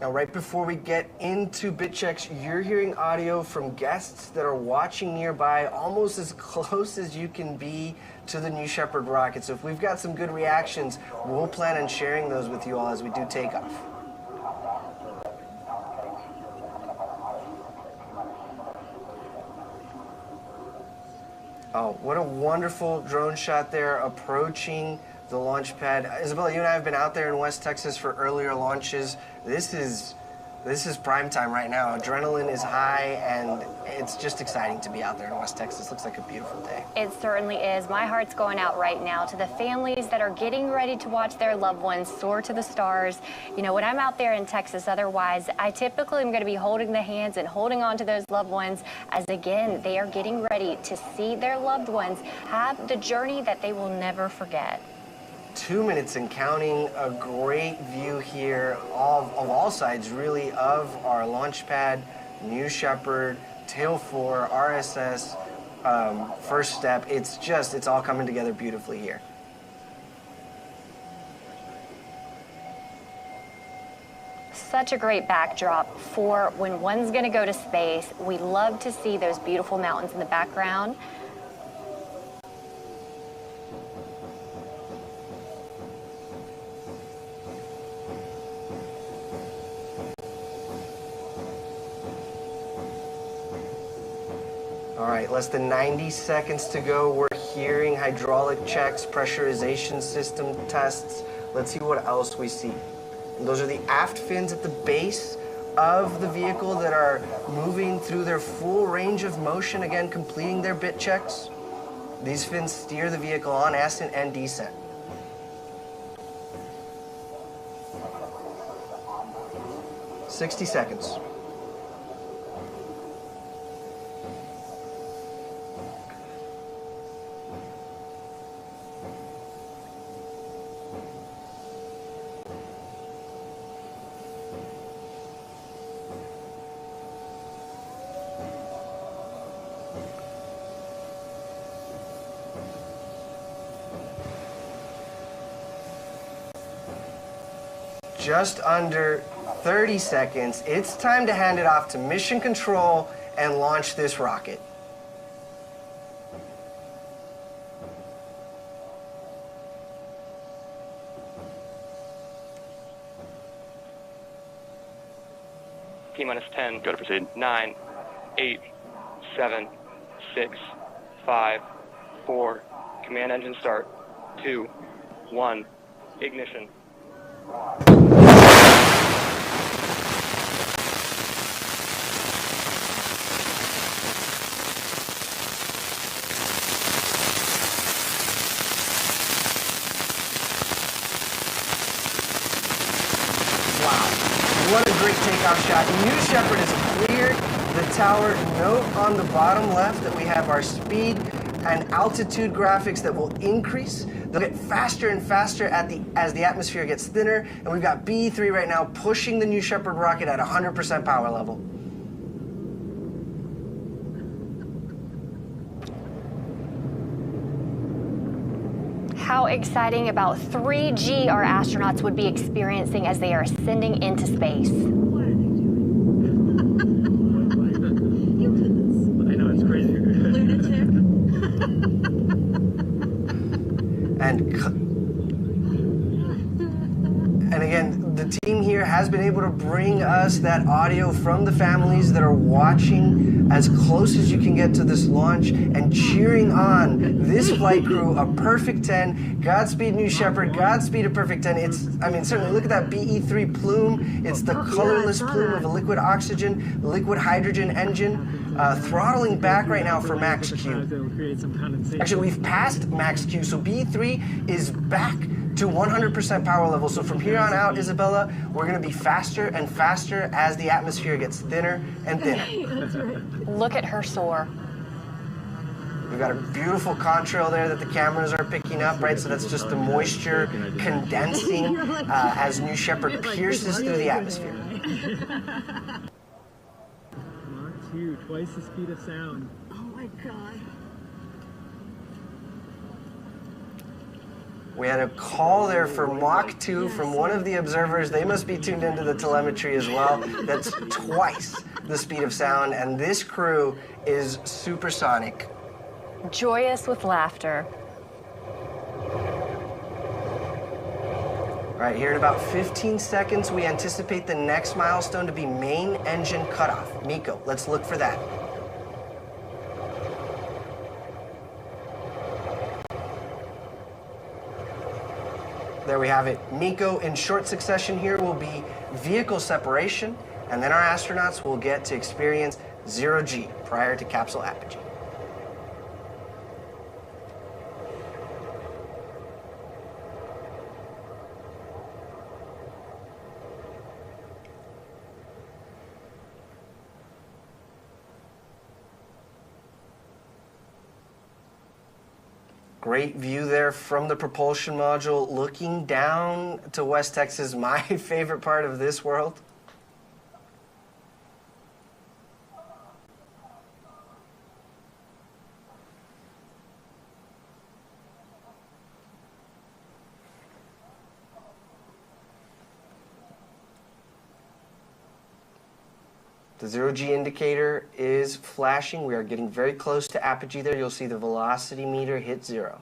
Now, right before we get into bit checks, you're hearing audio from guests that are watching nearby, almost as close as you can be to the New Shepard rocket. So if we've got some good reactions, we'll plan on sharing those with you all as we do takeoff. Oh, what a wonderful drone shot there approaching the launch pad. Isabella, you and I have been out there in West Texas for earlier launches. This is prime time right now. Adrenaline is high, and it's just exciting to be out there in West Texas. Looks like a beautiful day. It certainly is. My heart's going out right now to the families that are getting ready to watch their loved ones soar to the stars. You know, when I'm out there in Texas, otherwise, I typically am going to be holding the hands and holding on to those loved ones as, again, they are getting ready to see their loved ones have the journey that they will never forget. 2 minutes and counting. A great view here of all sides, really, of our launch pad, New Shepard, Tail 4, RSS, first step. It's all coming together beautifully here. Such a great backdrop for when one's going to go to space. We love to see those beautiful mountains in the background. All right, less than 90 seconds to go. We're hearing hydraulic checks, pressurization system tests. Let's see what else we see. And those are the aft fins at the base of the vehicle that are moving through their full range of motion, again, completing their bit checks. These fins steer the vehicle on ascent and descent. $60 seconds. Just under 30 seconds. It's time to hand it off to Mission Control and launch this rocket. T-minus 10. Go to proceed. 9, 8, 7, 6, 5, 4. Command engine start. 2, 1. Ignition. What a great takeoff shot. New Shepard is cleared. The tower note on the bottom left that we have our speed and altitude graphics that will increase. They'll get faster and faster as the atmosphere gets thinner. And we've got BE-3 right now pushing the New Shepard rocket at 100% power level. How exciting about 3G our astronauts would be experiencing as they are ascending into space. What are they doing? You did this. I know, it's crazy. Lunatic. And again, the team here here has been able to bring us that audio from the families that are watching as close as you can get to this launch and cheering on this flight crew, a perfect 10. Godspeed, New Shepard. Godspeed, a perfect 10. It's, I mean, certainly look at that BE3 plume. It's the colorless plume of a liquid oxygen, liquid hydrogen engine. Throttling back right now for max Q. Actually, we've passed max Q, so BE3 is back to 100% power level. So from here on out, Isabella, we're going to be faster and faster as the atmosphere gets thinner and thinner. Look at her soar. We've got a beautiful contrail there that the cameras are picking up, right? So that's just the moisture condensing as New Shepard pierces through the atmosphere. Twice the speed of sound. Oh my God. We had a call there for Mach 2 from one of the observers. They must be tuned into the telemetry as well. That's twice the speed of sound, and this crew is supersonic. Joyous with laughter. All right, here in about 15 seconds, we anticipate the next milestone to be main engine cutoff. Miko, let's look for that. There we have it. Miko, in short succession here, will be vehicle separation, and then our astronauts will get to experience 0G prior to capsule apogee. Great view there from the propulsion module, looking down to West Texas, my favorite part of this world. The 0G indicator is flashing. We are getting very close to apogee there. You'll see the velocity meter hit 0.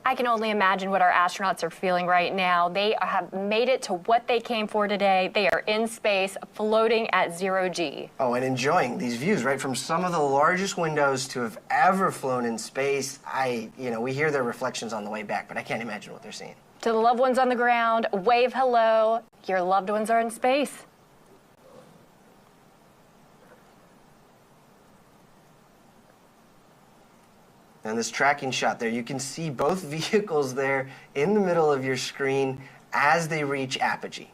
I can only imagine what our astronauts are feeling right now. They have made it to what they came for today. They are in space, floating at 0G. Oh, and enjoying these views, right? From some of the largest windows to have ever flown in space. We hear their reflections on the way back, but I can't imagine what they're seeing. To the loved ones on the ground, wave hello. Your loved ones are in space. And this tracking shot there, you can see both vehicles there in the middle of your screen as they reach apogee.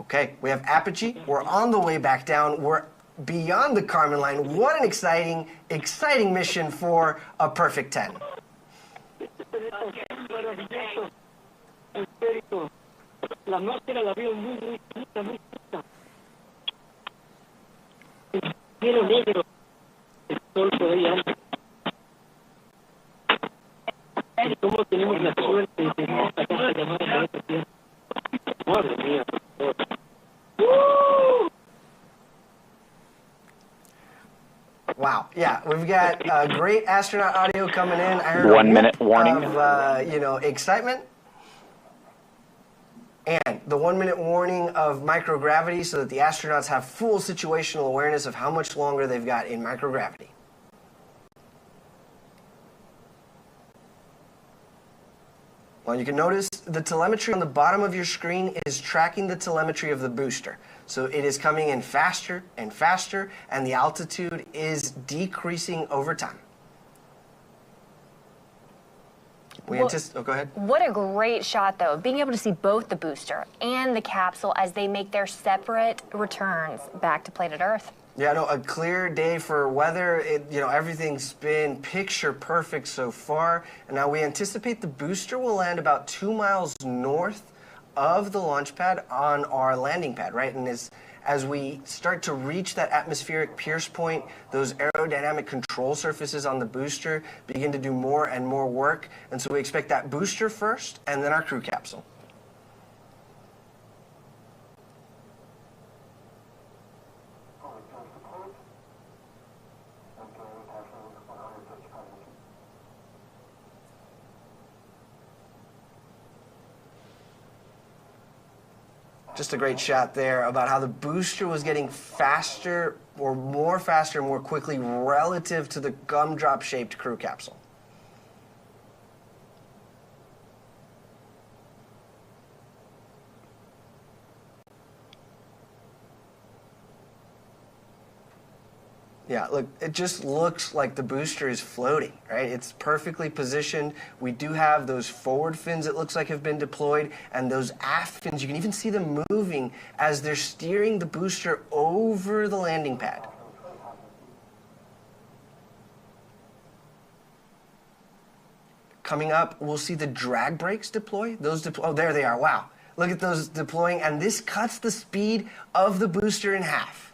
Okay, we have apogee. We're on the way back down. We're beyond the Kármán line. What an exciting, exciting mission for a perfect 10. Wow, yeah, we've got great astronaut audio coming in. I heard 1 minute warning of, excitement. And the 1 minute warning of microgravity so that the astronauts have full situational awareness of how much longer they've got in microgravity. Well, you can notice the telemetry on the bottom of your screen is tracking the telemetry of the booster. So it is coming in faster and faster, and the altitude is decreasing over time. Go ahead. What a great shot, though, being able to see both the booster and the capsule as they make their separate returns back to planet Earth. Yeah, no, a clear day for weather. Everything's been picture perfect so far. And now we anticipate the booster will land about 2 miles north of the launch pad on our landing pad, right? And as we start to reach that atmospheric pierce point, those aerodynamic control surfaces on the booster begin to do more and more work. And so we expect that booster first and then our crew capsule. Just a great shot there about how the booster was getting faster, more quickly relative to the gumdrop-shaped crew capsule. Yeah, look, it just looks like the booster is floating, right? It's perfectly positioned. We do have those forward fins, it looks like, have been deployed, and those aft fins, you can even see them moving as they're steering the booster over the landing pad. Coming up, we'll see the drag brakes deploy. Oh, there they are, wow. Look at those deploying, and this cuts the speed of the booster in half.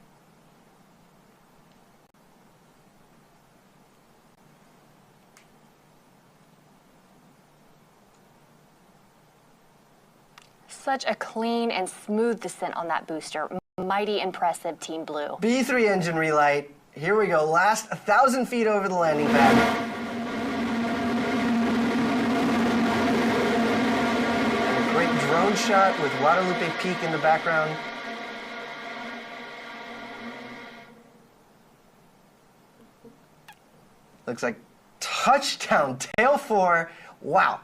Such a clean and smooth descent on that booster. Mighty impressive, Team Blue. B3 engine relight. Here we go. Last 1,000 feet over the landing pad. A great drone shot with Guadalupe Peak in the background. Looks like touchdown, tail 4. Wow.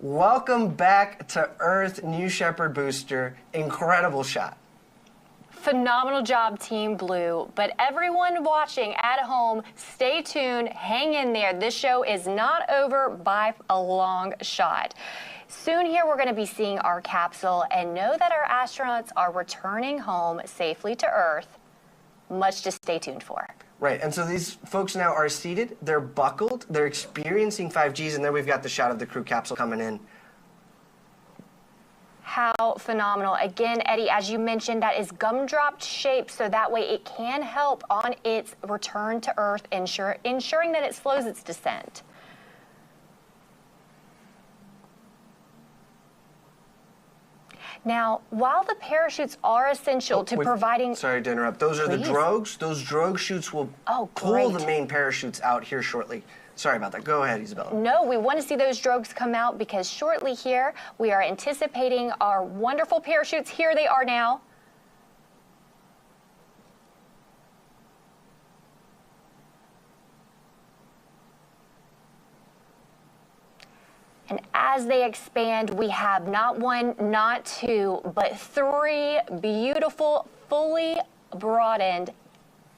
Welcome back to Earth, New Shepard booster. Incredible shot. Phenomenal job, Team Blue. But everyone watching at home, stay tuned, hang in there. This show is not over by a long shot. Soon here, we're going to be seeing our capsule and know that our astronauts are returning home safely to Earth. Much to stay tuned for. Right, and so these folks now are seated, they're buckled, they're experiencing 5Gs, and then we've got the shot of the crew capsule coming in. How phenomenal. Again, Eddie, as you mentioned, that is gumdrop shaped, so that way it can help on its return to Earth, ensuring that it slows its descent. Now, while the parachutes are essential to providing... Sorry to interrupt. Those are the drogues. Those drogue chutes will pull the main parachutes out here shortly. Sorry about that. Go ahead, Isabella. No, we want to see those drogues come out because shortly here, we are anticipating our wonderful parachutes. Here they are now. And as they expand, we have not one, not two, but 3 beautiful, fully broadened,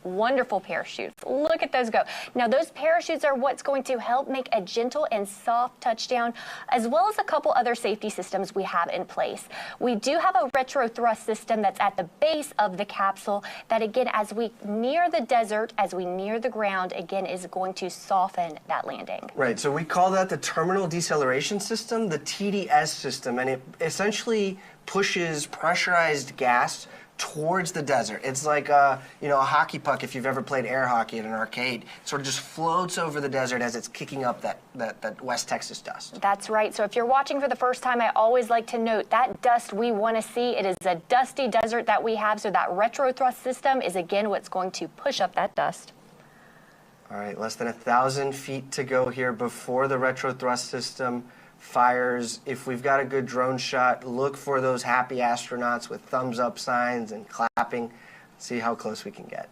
wonderful parachutes. Look at those go. Now, those parachutes are what's going to help make a gentle and soft touchdown, as well as a couple other safety systems we have in place. We do have a retro thrust system that's at the base of the capsule that, again, as we near the desert, as we near the ground, again, is going to soften that landing. Right, so we call that the terminal deceleration system, the TDS system, and it essentially pushes pressurized gas towards the desert. It's like a hockey puck, if you've ever played air hockey at an arcade. It sort of just floats over the desert as it's kicking up that West Texas dust. That's right. So if you're watching for the first time, I always like to note that dust we want to see. It is a dusty desert that we have, so that retro thrust system is, again, what's going to push up that dust. All right, less than 1,000 feet to go here before the retro thrust system fires. If we've got a good drone shot, look for those happy astronauts with thumbs up signs and clapping. See how close we can get.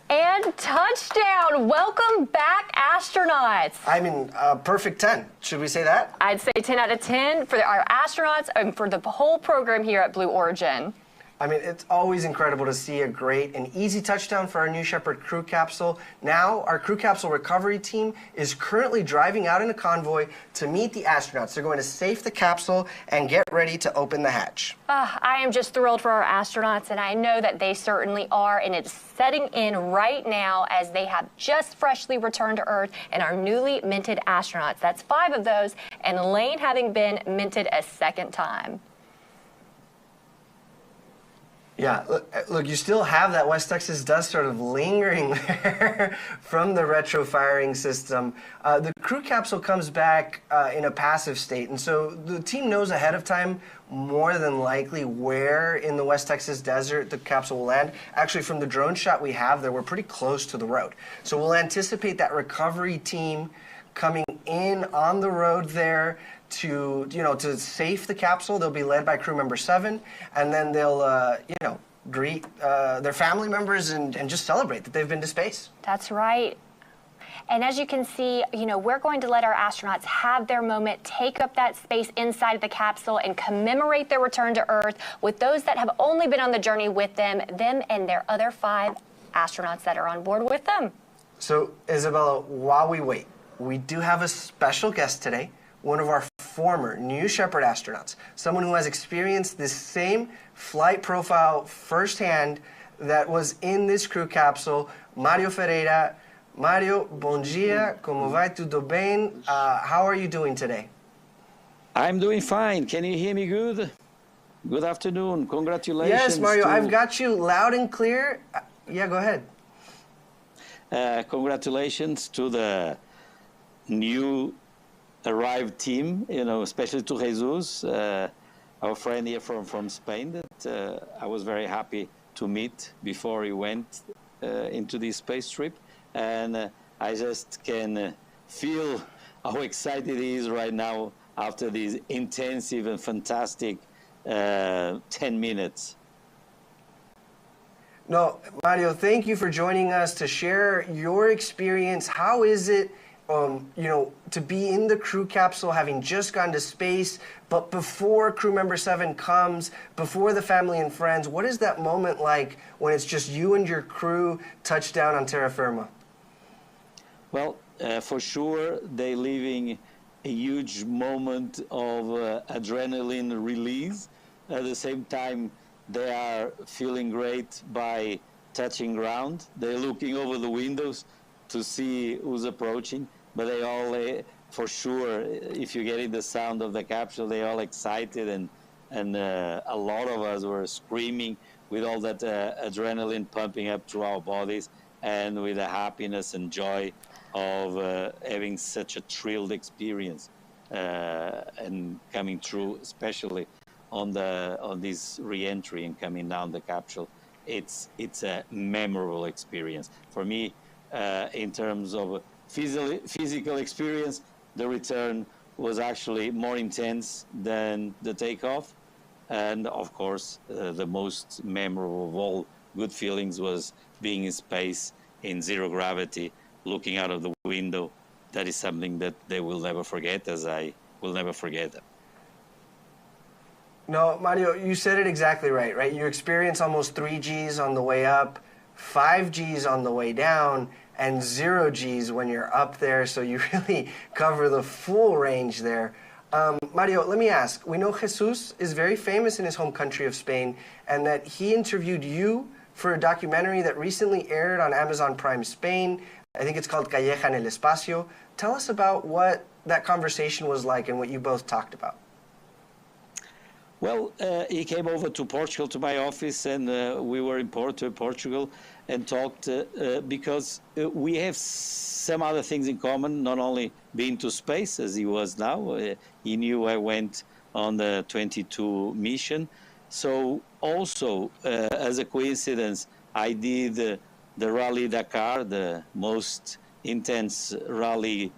And touchdown! Welcome back, astronauts. I mean, perfect 10. Should we say that? I'd say 10 out of 10 for our astronauts and for the whole program here at Blue Origin. I mean, it's always incredible to see a great and easy touchdown for our New Shepard crew capsule. Now, our crew capsule recovery team is currently driving out in a convoy to meet the astronauts. They're going to safe the capsule and get ready to open the hatch. I am just thrilled for our astronauts, and I know that they certainly are, and it's setting in right now as they have just freshly returned to Earth and our newly minted astronauts. That's 5 of those, and Lane having been minted a second time. Yeah, look, you still have that West Texas dust sort of lingering there from the retro firing system. The crew capsule comes back in a passive state, and so the team knows ahead of time more than likely where in the West Texas desert the capsule will land. Actually, from the drone shot we have there, we're pretty close to the road. So we'll anticipate that recovery team coming in on the road there to, to safe the capsule. They'll be led by crew member 7, and then they'll, greet their family members and just celebrate that they've been to space. That's right. And as you can see, we're going to let our astronauts have their moment, take up that space inside of the capsule and commemorate their return to Earth with those that have only been on the journey with them and their other 5 astronauts that are on board with them. So, Isabella, while we wait, we do have a special guest today, one of our former New Shepard astronauts, someone who has experienced this same flight profile firsthand that was in this crew capsule, Mario Ferreira. Mario, bom dia, como vai, tudo bem? How are you doing today? I'm doing fine. Can you hear me good? Good afternoon. Congratulations. Yes, Mario, I've got you loud and clear. Yeah, go ahead. Congratulations to the new arrived team, especially to Jesus, our friend here from Spain that I was very happy to meet before he went into this space trip. And I just can feel how excited he is right now after these intensive and fantastic 10 minutes. No, Mario, thank you for joining us to share your experience. How is it, to be in the crew capsule, having just gone to space, but before crew member 7 comes, before the family and friends? What is that moment like when it's just you and your crew touch down on terra firma? Well, for sure, they're living a huge moment of adrenaline release. At the same time, they are feeling great by touching ground. They're looking over the windows to see who's approaching, but they all, for sure, if you get in the sound of the capsule, they're all excited, and a lot of us were screaming with all that adrenaline pumping up through our bodies, and with the happiness and joy of having such a thrilled experience and coming through, especially on this re-entry and coming down the capsule. It's a memorable experience for me. In terms of physical experience, the return was actually more intense than the takeoff, and of course the most memorable of all good feelings was being in space in zero gravity, looking out of the window. That is something that they will never forget, as I will never forget them. No, Mario, you said it exactly right? You experience almost 3 Gs on the way up, 5 Gs on the way down, and 0 Gs when you're up there, so you really cover the full range there. Mario, let me ask, we know Jesus is very famous in his home country of Spain, and that he interviewed you for a documentary that recently aired on Amazon Prime Spain. I think it's called Calleja en el espacio. Tell us about what that conversation was like and what you both talked about. Well, he came over to Portugal, to my office, and we were in Porto, Portugal, and talked because we have some other things in common, not only being to space, as he was now. He knew I went on the 22 mission. So also, as a coincidence, I did the Rally Dakar, the most intense rally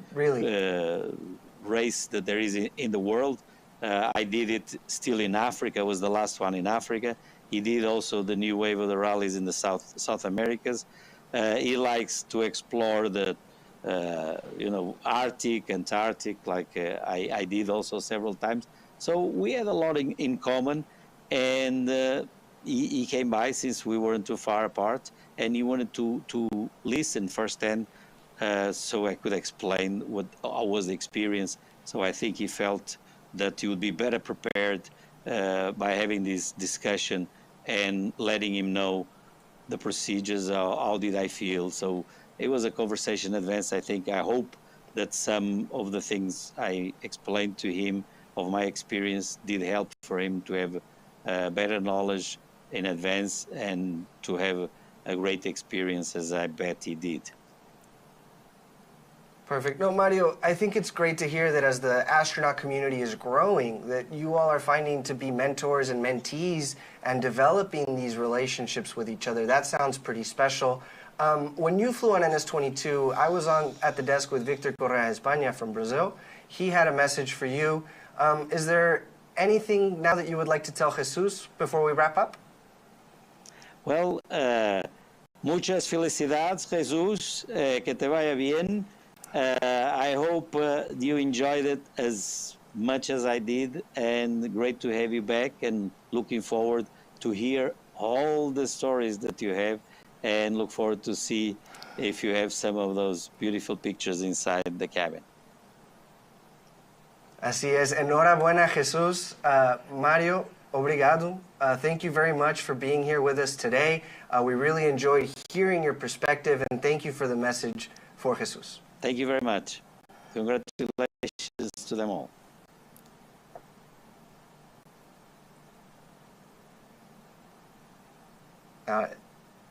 race that there is in the world. I did it still in Africa, was the last one in Africa. He did also the new wave of the rallies in the South Americas. He likes to explore the, Arctic, Antarctic, like I did also several times. So we had a lot in common, and he came by since we weren't too far apart, and he wanted to listen firsthand so I could explain what was the experience. So I think he felt that he would be better prepared by having this discussion and letting him know the procedures, how did I feel. So it was a conversation in advance. I hope that some of the things I explained to him of my experience did help for him to have better knowledge in advance and to have a great experience, as I bet he did. Perfect. No, Mario, I think it's great to hear that as the astronaut community is growing, that you all are finding to be mentors and mentees and developing these relationships with each other. That sounds pretty special. When you flew on NS-22, I was at the desk with Victor Correa España from Brazil. He had a message for you. Is there anything now that you would like to tell Jesus before we wrap up? Well, muchas felicidades, Jesus. Que te vaya bien. I hope you enjoyed it as much as I did, and great to have you back, and looking forward to hear all the stories that you have, and look forward to see if you have some of those beautiful pictures inside the cabin. Así es. Enhorabuena, Jesus. Mario, obrigado. Thank you very much for being here with us today. We really enjoyed hearing your perspective, and thank you for the message for Jesus. Thank you very much. Congratulations to them all.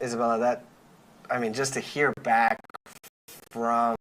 Isabella, just to hear back from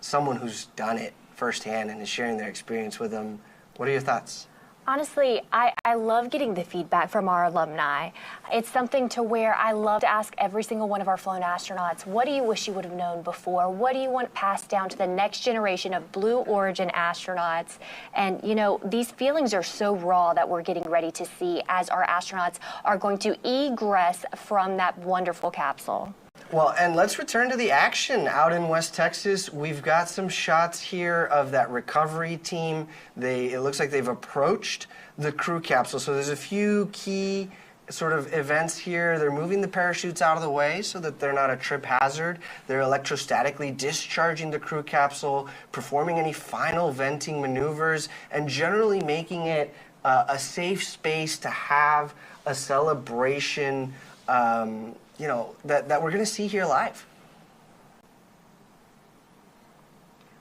someone who's done it firsthand and is sharing their experience with them, what are your thoughts? Honestly, I love getting the feedback from our alumni. It's something to where I love to ask every single one of our flown astronauts, what do you wish you would have known before? What do you want passed down to the next generation of Blue Origin astronauts? And, you know, these feelings are so raw that we're getting ready to see as our astronauts are going to egress from that wonderful capsule. Well, and let's return to the action out in West Texas. We've got some shots here of that recovery team. It looks like they've approached the crew capsule. So there's a few key sort of events here. They're moving the parachutes out of the way so that they're not a trip hazard. They're electrostatically discharging the crew capsule, performing any final venting maneuvers, and generally making it a safe space to have a celebration that we're going to see here live.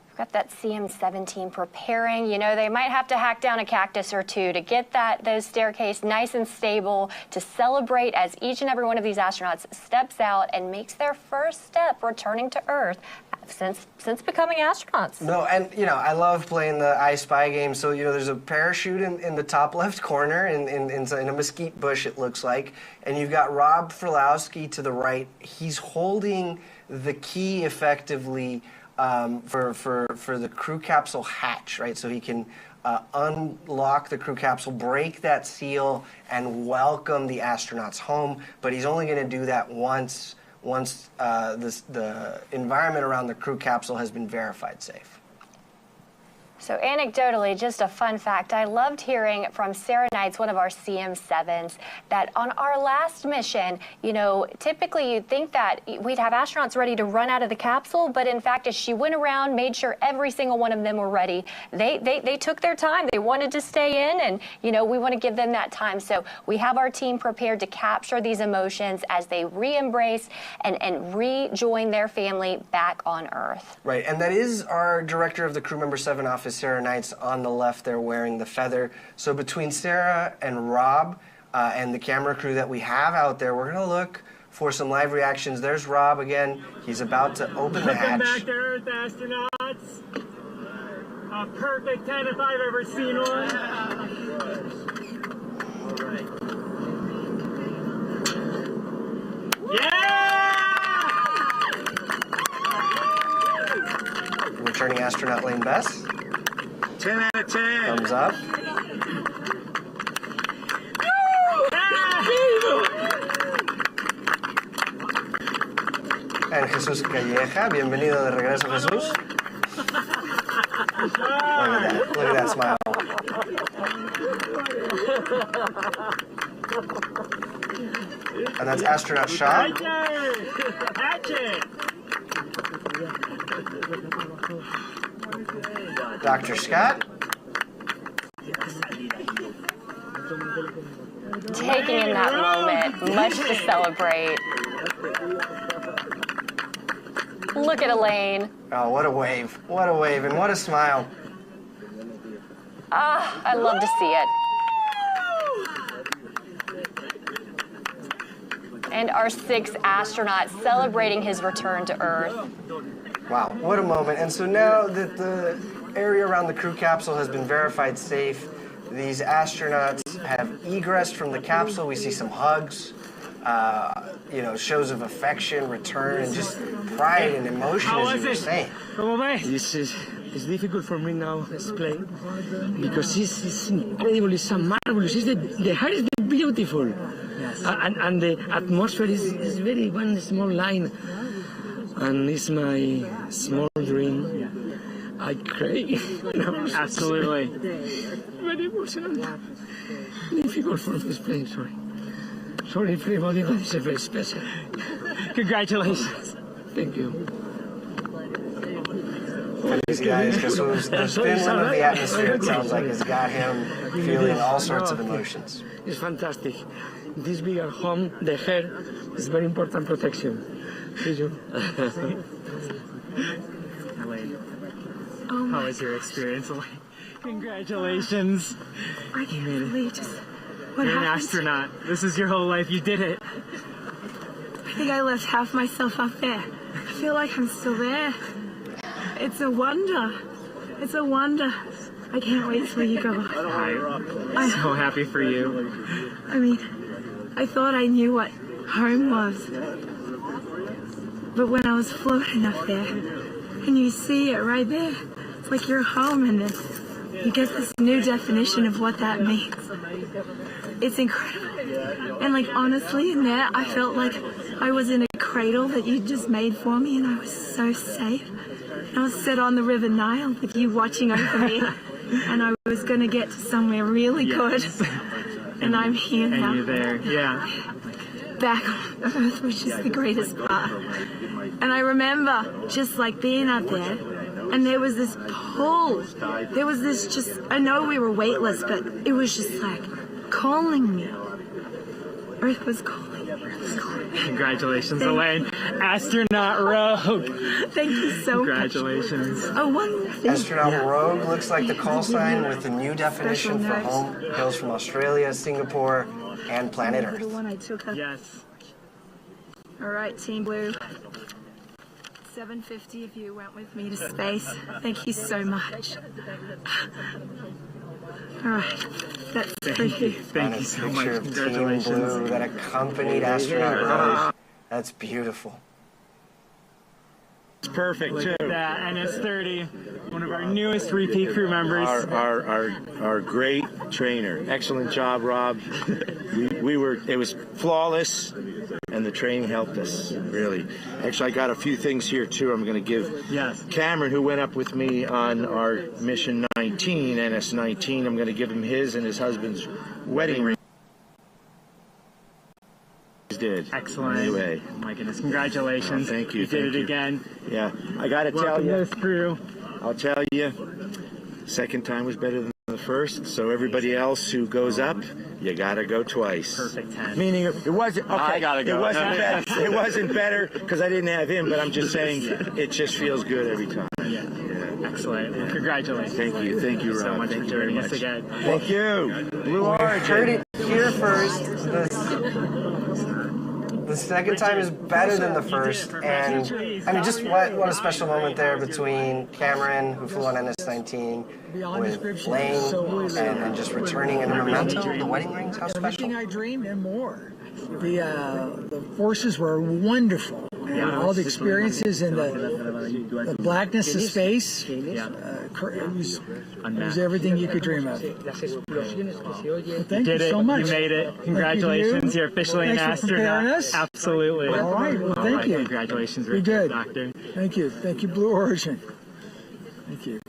We've got that CM-17 preparing. You know, they might have to hack down a cactus or two to get those staircase nice and stable to celebrate as each and every one of these astronauts steps out and makes their first step returning to Earth since becoming astronauts. No, and, I love playing the I Spy game. So, there's a parachute in the top left corner in a mesquite bush, it looks like. And you've got Rob Frolowski to the right. He's holding the key effectively for the crew capsule hatch, right? So he can unlock the crew capsule, break that seal, and welcome the astronauts home. But he's only going to do that once the environment around the crew capsule has been verified safe. So anecdotally, just a fun fact, I loved hearing from Sarah Knights, one of our CM7s, that on our last mission, typically you'd think that we'd have astronauts ready to run out of the capsule, but in fact, as she went around, made sure every single one of them were ready. They took their time. They wanted to stay in, and, we want to give them that time. So we have our team prepared to capture these emotions as they re-embrace and rejoin their family back on Earth. Right, and that is our director of the Crew Member 7 office, Sarah Knights, on the left there wearing the feather. So between Sarah and Rob and the camera crew that we have out there, we're going to look for some live reactions. There's Rob again. He's about to open the hatch. Welcome back to Earth, astronauts. A perfect 10 if I've ever seen one. Yeah! Returning astronaut Lane Bess. 10 out of 10. Thumbs up. And Jesús Calleja. Bienvenido de regreso, Jesús. Look at that smile. And that's astronaut shot. Dr. Scott. Taking in that moment, much to celebrate. Look at Elaine. Oh, what a wave. What a wave, and what a smile. Ah, I love to see it. And our 6th astronaut celebrating his return to Earth. Wow, what a moment. And so now that the area around the crew capsule has been verified safe, these astronauts have egressed from the capsule. We see some hugs, you know, shows of affection, return, and just pride and emotion, as you were saying. It's difficult for me now to explain because it's incredible, it's so marvelous. The heart is beautiful, yes. And the atmosphere is very one small line, and it's my small dream. I cry. Absolutely. Very emotional. Difficult for me to explain. Sorry, everybody, but it's very special. Congratulations. Thank you. These guys, because the spin of the atmosphere, it sounds like, has got him feeling all sorts of emotions. It's fantastic. This bigger home, the hair, is very important protection. See you. How was your experience? Congratulations. I can't believe just what You're an happened. astronaut. This is your whole life. You did it. I think I left half myself up there. I feel like I'm still there. It's a wonder. It's a wonder. I can't wait till you go. I'm so happy for you. I mean, I thought I knew what home was. But when I was floating up there, and you see it right there, it's like you're home, and then you get this new definition of what that means. It's incredible. And like, honestly, in there, I felt like I was in a cradle that you just made for me, and I was so safe. I was set on the River Nile with you watching over me, and I was going to get to somewhere really good. And I'm here now. And you're there, yeah. Back on Earth, which is the greatest part. And I remember just like being up there, and there was this pull. There was this just, I know we were weightless, but it was just like calling me. Earth was calling. Congratulations, Elaine. Astronaut Rogue. Thank you so much. Congratulations. Oh, one more thing. Astronaut Rogue looks like the call sign with the new definition for home. Hails from Australia, Singapore, and planet Earth. The one I took up. Yes. All right, Team Blue. 750 of you went with me to space. Thank you so much. All right, that's for you. Thank you so much. Of Team Congratulations. Blue that accompanied astronaut Rogue. That's beautiful. It's perfect, too. Look at that, NS-30, one of our newest repeat crew members. Our great trainer. Excellent job, Rob. It was flawless, and the training helped us, really. Actually, I got a few things here, too. I'm going to give Cameron, who went up with me on our mission 19, NS-19, I'm going to give him his and his husband's wedding ring. Did. Excellent. Anyway. Oh my goodness, congratulations. Thank you. You did it again. Yeah, I got to tell you. Welcome to the crew. I'll tell you, second time was better than the first, so everybody else who goes up, you got to go twice. Perfect 10. Meaning it wasn't, okay, I gotta go. It wasn't better because I didn't have him, but I'm just saying it just feels good every time. Yeah. Excellent. Well, congratulations. Thank you, Rob. So much for joining us again. Thank you. Blue Origin. Heard it here first. The second time is better than the first, and I mean, just what a special moment there between Cameron, who flew on NS-19, with Lane, and just returning in a memento, the wedding rings. How special! Everything I dreamed and more. The forces were wonderful. All the experiences and the blackness of space. It was everything you could dream of. Well, thank you so much. You made it. Congratulations. You're officially an astronaut. Absolutely. All right. Well, thank you. Congratulations, You're good. Doctor. Thank you. Thank you, Blue Origin. Thank you.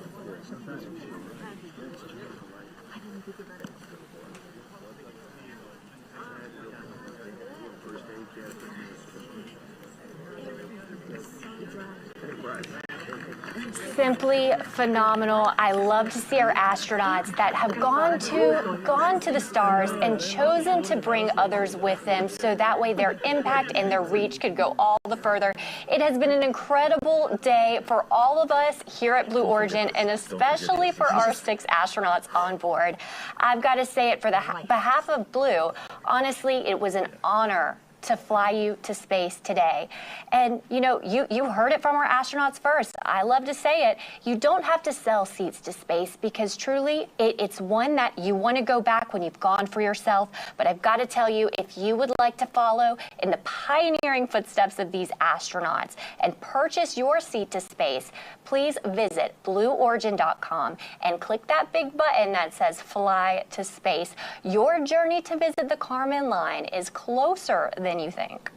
Simply phenomenal. I love to see our astronauts that have gone to the stars and chosen to bring others with them, so that way their impact and their reach could go all the further. It has been an incredible day for all of us here at Blue Origin, and especially for our 6 astronauts on board. I've got to say it for the behalf of Blue. Honestly, it was an honor to fly you to space today. And you know, you heard it from our astronauts first. I love to say it. You don't have to sell seats to space because truly it's one that you want to go back when you've gone for yourself. But I've got to tell you, if you would like to follow in the pioneering footsteps of these astronauts and purchase your seat to space, please visit blueorigin.com and click that big button that says Fly to Space. Your journey to visit the Kármán line is closer than you think.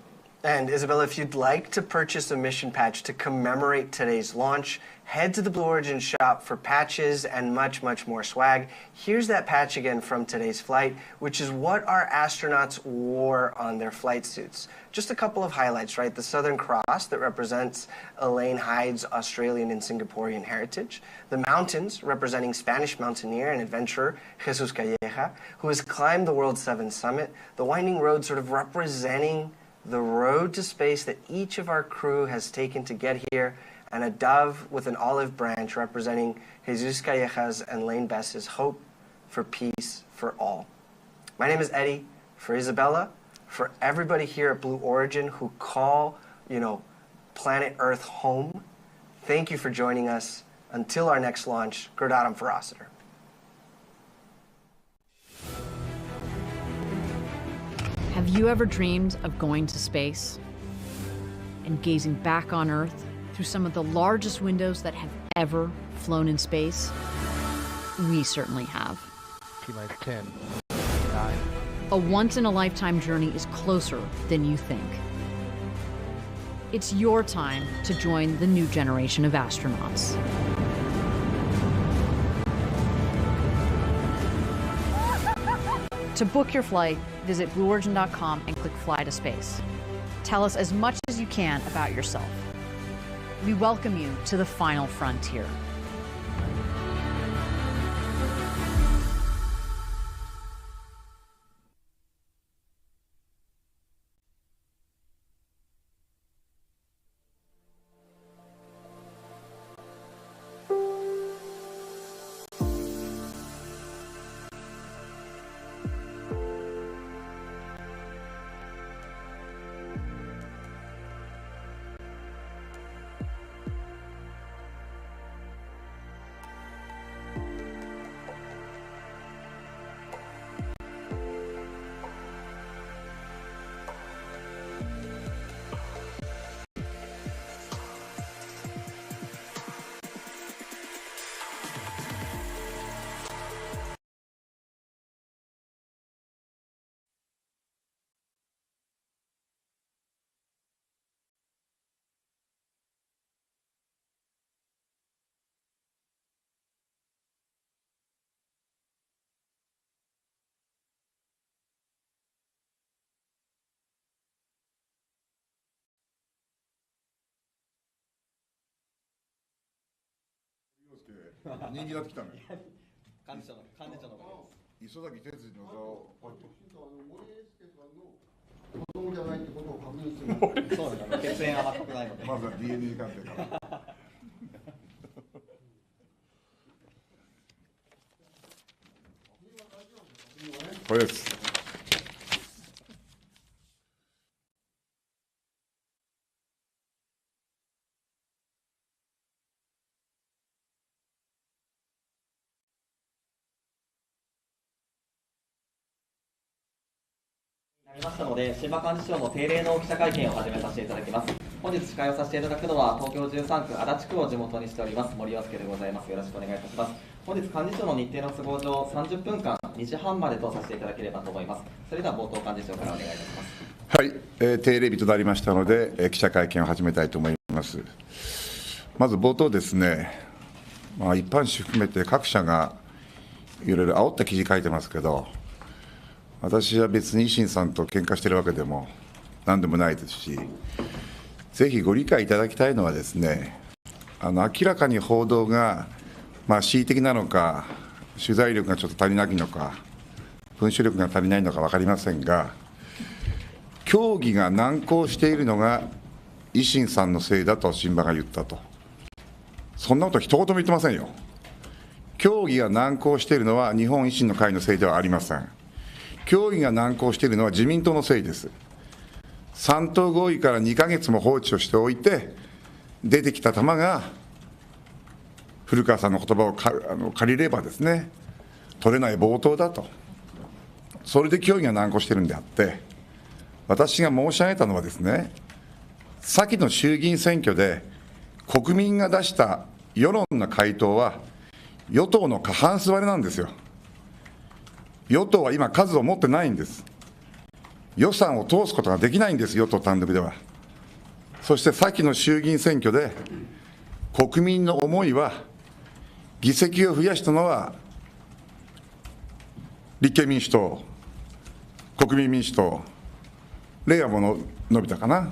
And Isabella, if you'd like to purchase a mission patch to commemorate today's launch, head to the Blue Origin shop for patches and much, much more swag. Here's that patch again from today's flight, which is what our astronauts wore on their flight suits. Just a couple of highlights, right? The Southern Cross that represents Elaine Hyde's Australian and Singaporean heritage. The mountains representing Spanish mountaineer and adventurer Jesús Calleja, who has climbed the World 7 summit. The winding road sort of representing the road to space that each of our crew has taken to get here, and a dove with an olive branch representing Jesús Calleja's and Elaine Bess's hope for peace for all. My name is Eddie. For Isabella, for everybody here at Blue Origin who call, planet Earth home, thank you for joining us. Until our next launch, Gradatum Ferociter. Have you ever dreamed of going to space and gazing back on Earth through some of the largest windows that have ever flown in space? We certainly have. T-minus 10, 9. A once-in-a-lifetime journey is closer than you think. It's your time to join the new generation of astronauts. To book your flight, visit blueorigin.com and click Fly to Space. Tell us as much as you can about yourself. We welcome you to the final frontier.人気になってきたのよ。幹事長の磯崎哲司の座を。子供じゃないってことを確認する。そうだね。血縁は全くないので。まずは DNA 鑑定から。これです。ありましたので、新馬幹事長の定例の記者会見を始めさせていただきます。本日司会をさせていただくのは、東京13区足立区を地元にしております森洋介でございます。よろしくお願いいたします。本日幹事長の日程の都合上、30分間2時半までとさせていただければと思います。それでは冒頭幹事長からお願いいたします。はい、定例日となりましたので、記者会見を始めたいと思います。まず冒頭ですね、一般紙含めて各社がいろいろ煽った記事書いてますけど、私は別に維新さんと喧嘩してるわけでも何でもないですし、ぜひご理解いただきたいのはですね、明らかに報道が、恣意的なのか、取材力がちょっと足りないのか、文書力が足りないのか分かりませんが、協議が難航しているのが維新さんのせいだと新馬が言ったと。そんなこと一言も言ってませんよ。協議が難航しているのは日本維新の会のせいではありません。協議が難航しているのは自民党のせいです。3等合意から2ヶ月も放置をしておいて、出てきた球が、古川さんの言葉を借りればですね、取れない暴投だと、それで協議が難航しているんであって、私が申し上げたのはですね、先の衆議院選挙で、国民が出した世論の回答は、与党の過半数割れなんですよ。与党は今、数を持ってないんです。予算を通すことができないんです、与党単独では。そして先の衆議院選挙で、国民の思いは、議席を増やしたのは、立憲民主党、国民民主党、れいわも伸びたかな。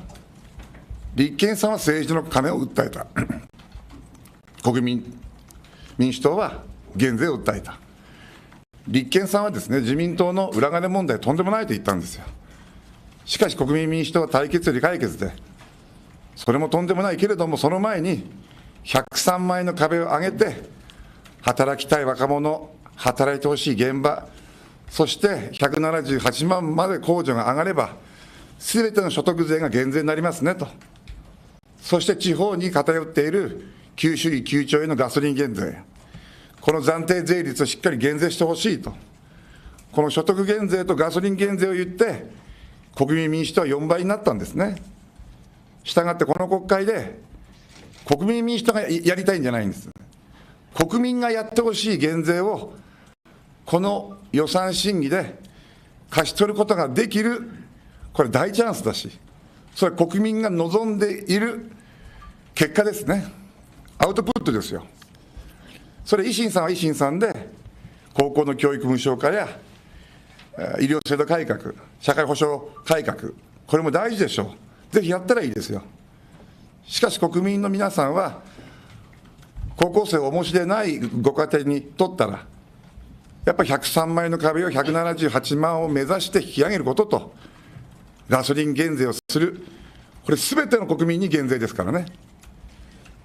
立憲さんは政治の金を訴えた。国民民主党は減税を訴えた。立憲さんはですね、自民党の裏金問題とんでもないと言ったんですよ。しかし国民民主党は対決より解決で、それもとんでもないけれども、その前に103万円の壁を上げて、働きたい若者、働いてほしい現場、そして178万まで控除が上がれば、すべての所得税が減税になりますねと。そして地方に偏っている9種類9兆円のガソリン減税、この暫定税率をしっかり減税してほしいと。この所得減税とガソリン減税を言って、国民民主党は4倍になったんですね。したがってこの国会で、国民民主党がやりたいんじゃないんです。国民がやってほしい減税を、この予算審議で勝ち取ることができる、これ大チャンスだし、それは国民が望んでいる結果ですね。アウトプットですよ。それ維新さんは維新さんで、高校の教育無償化や医療制度改革、社会保障改革、これも大事でしょう。ぜひやったらいいですよ。しかし国民の皆さんは、高校生をお持ちでないご家庭にとったら、やっぱり103万円の壁を178万を目指して引き上げることと、ガソリン減税をする、これすべての国民に減税ですからね。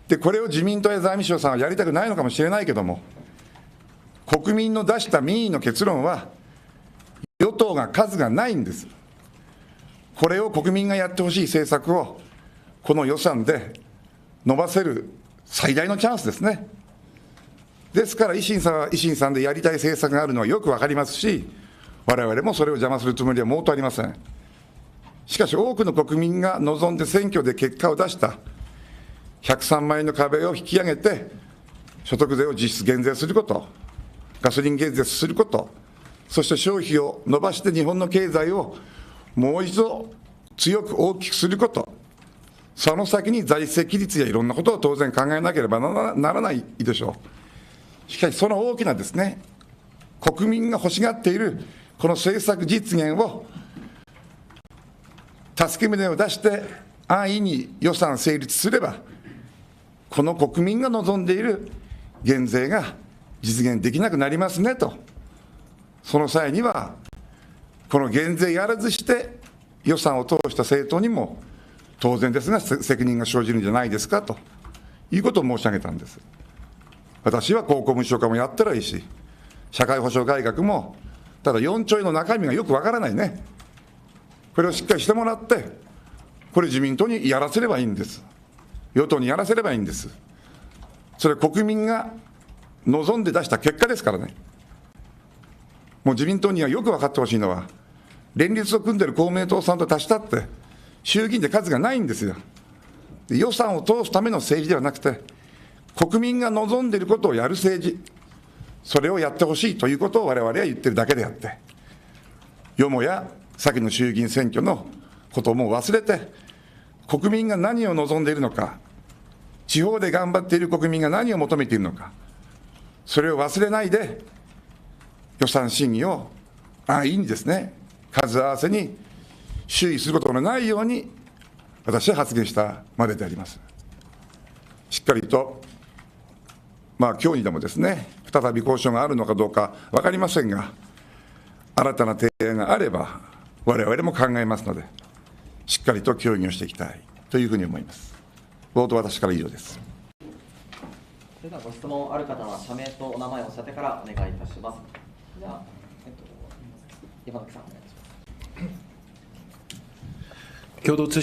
で、これを自民党や財務省さんはやりたくないのかもしれないけども、国民の出した民意の結論は、与党が数がないんです。これを国民がやってほしい政策を、この予算で伸ばせる最大のチャンスですね。ですから維新さんは維新さんでやりたい政策があるのはよくわかりますし、我々もそれを邪魔するつもりは毛頭ありません。しかし多くの国民が望んで選挙で結果を出した103万円の壁を引き上げて、所得税を実質減税すること、ガソリン減税すること、そして消費を伸ばして日本の経済をもう一度強く大きくすること、その先に財政規律やいろんなことを当然考えなければならないでしょう。しかしその大きなですね、国民が欲しがっているこの政策実現を助け舟を出して安易に予算成立すれば、この国民が望んでいる減税が実現できなくなりますねと。その際にはこの減税やらずして予算を通した政党にも当然ですが責任が生じるんじゃないですかということを申し上げたんです。私は高校無償化もやったらいいし、社会保障改革も、ただ4兆円の中身がよくわからないね、これをしっかりしてもらって、これ自民党にやらせればいいんです。与党にやらせればいいんです。それ国民が望んで出した結果ですからね。もう自民党にはよく分かってほしいのは、連立を組んでる公明党さんと足したって、衆議院で数がないんですよ。予算を通すための政治ではなくて、国民が望んでいることをやる政治、それをやってほしいということを我々は言ってるだけであって、よもや先の衆議院選挙のことをもう忘れて、国民が何を望んでいるのか、地方で頑張っている国民が何を求めているのか、それを忘れないで、予算審議を安易にですね、数合わせに周囲することのないように、私は発言したまでであります。しっかりと、今日にでもですね、再び交渉があるのかどうか分かりませんが、新たな提案があれば、我々も考えますので、しっかりと協議をしていきたいというふうに思います。冒頭、私から以上です。それではご質問ある方は社名とお名前をおっしゃってからお願いいたします。では、山崎さんお願いします。共同通信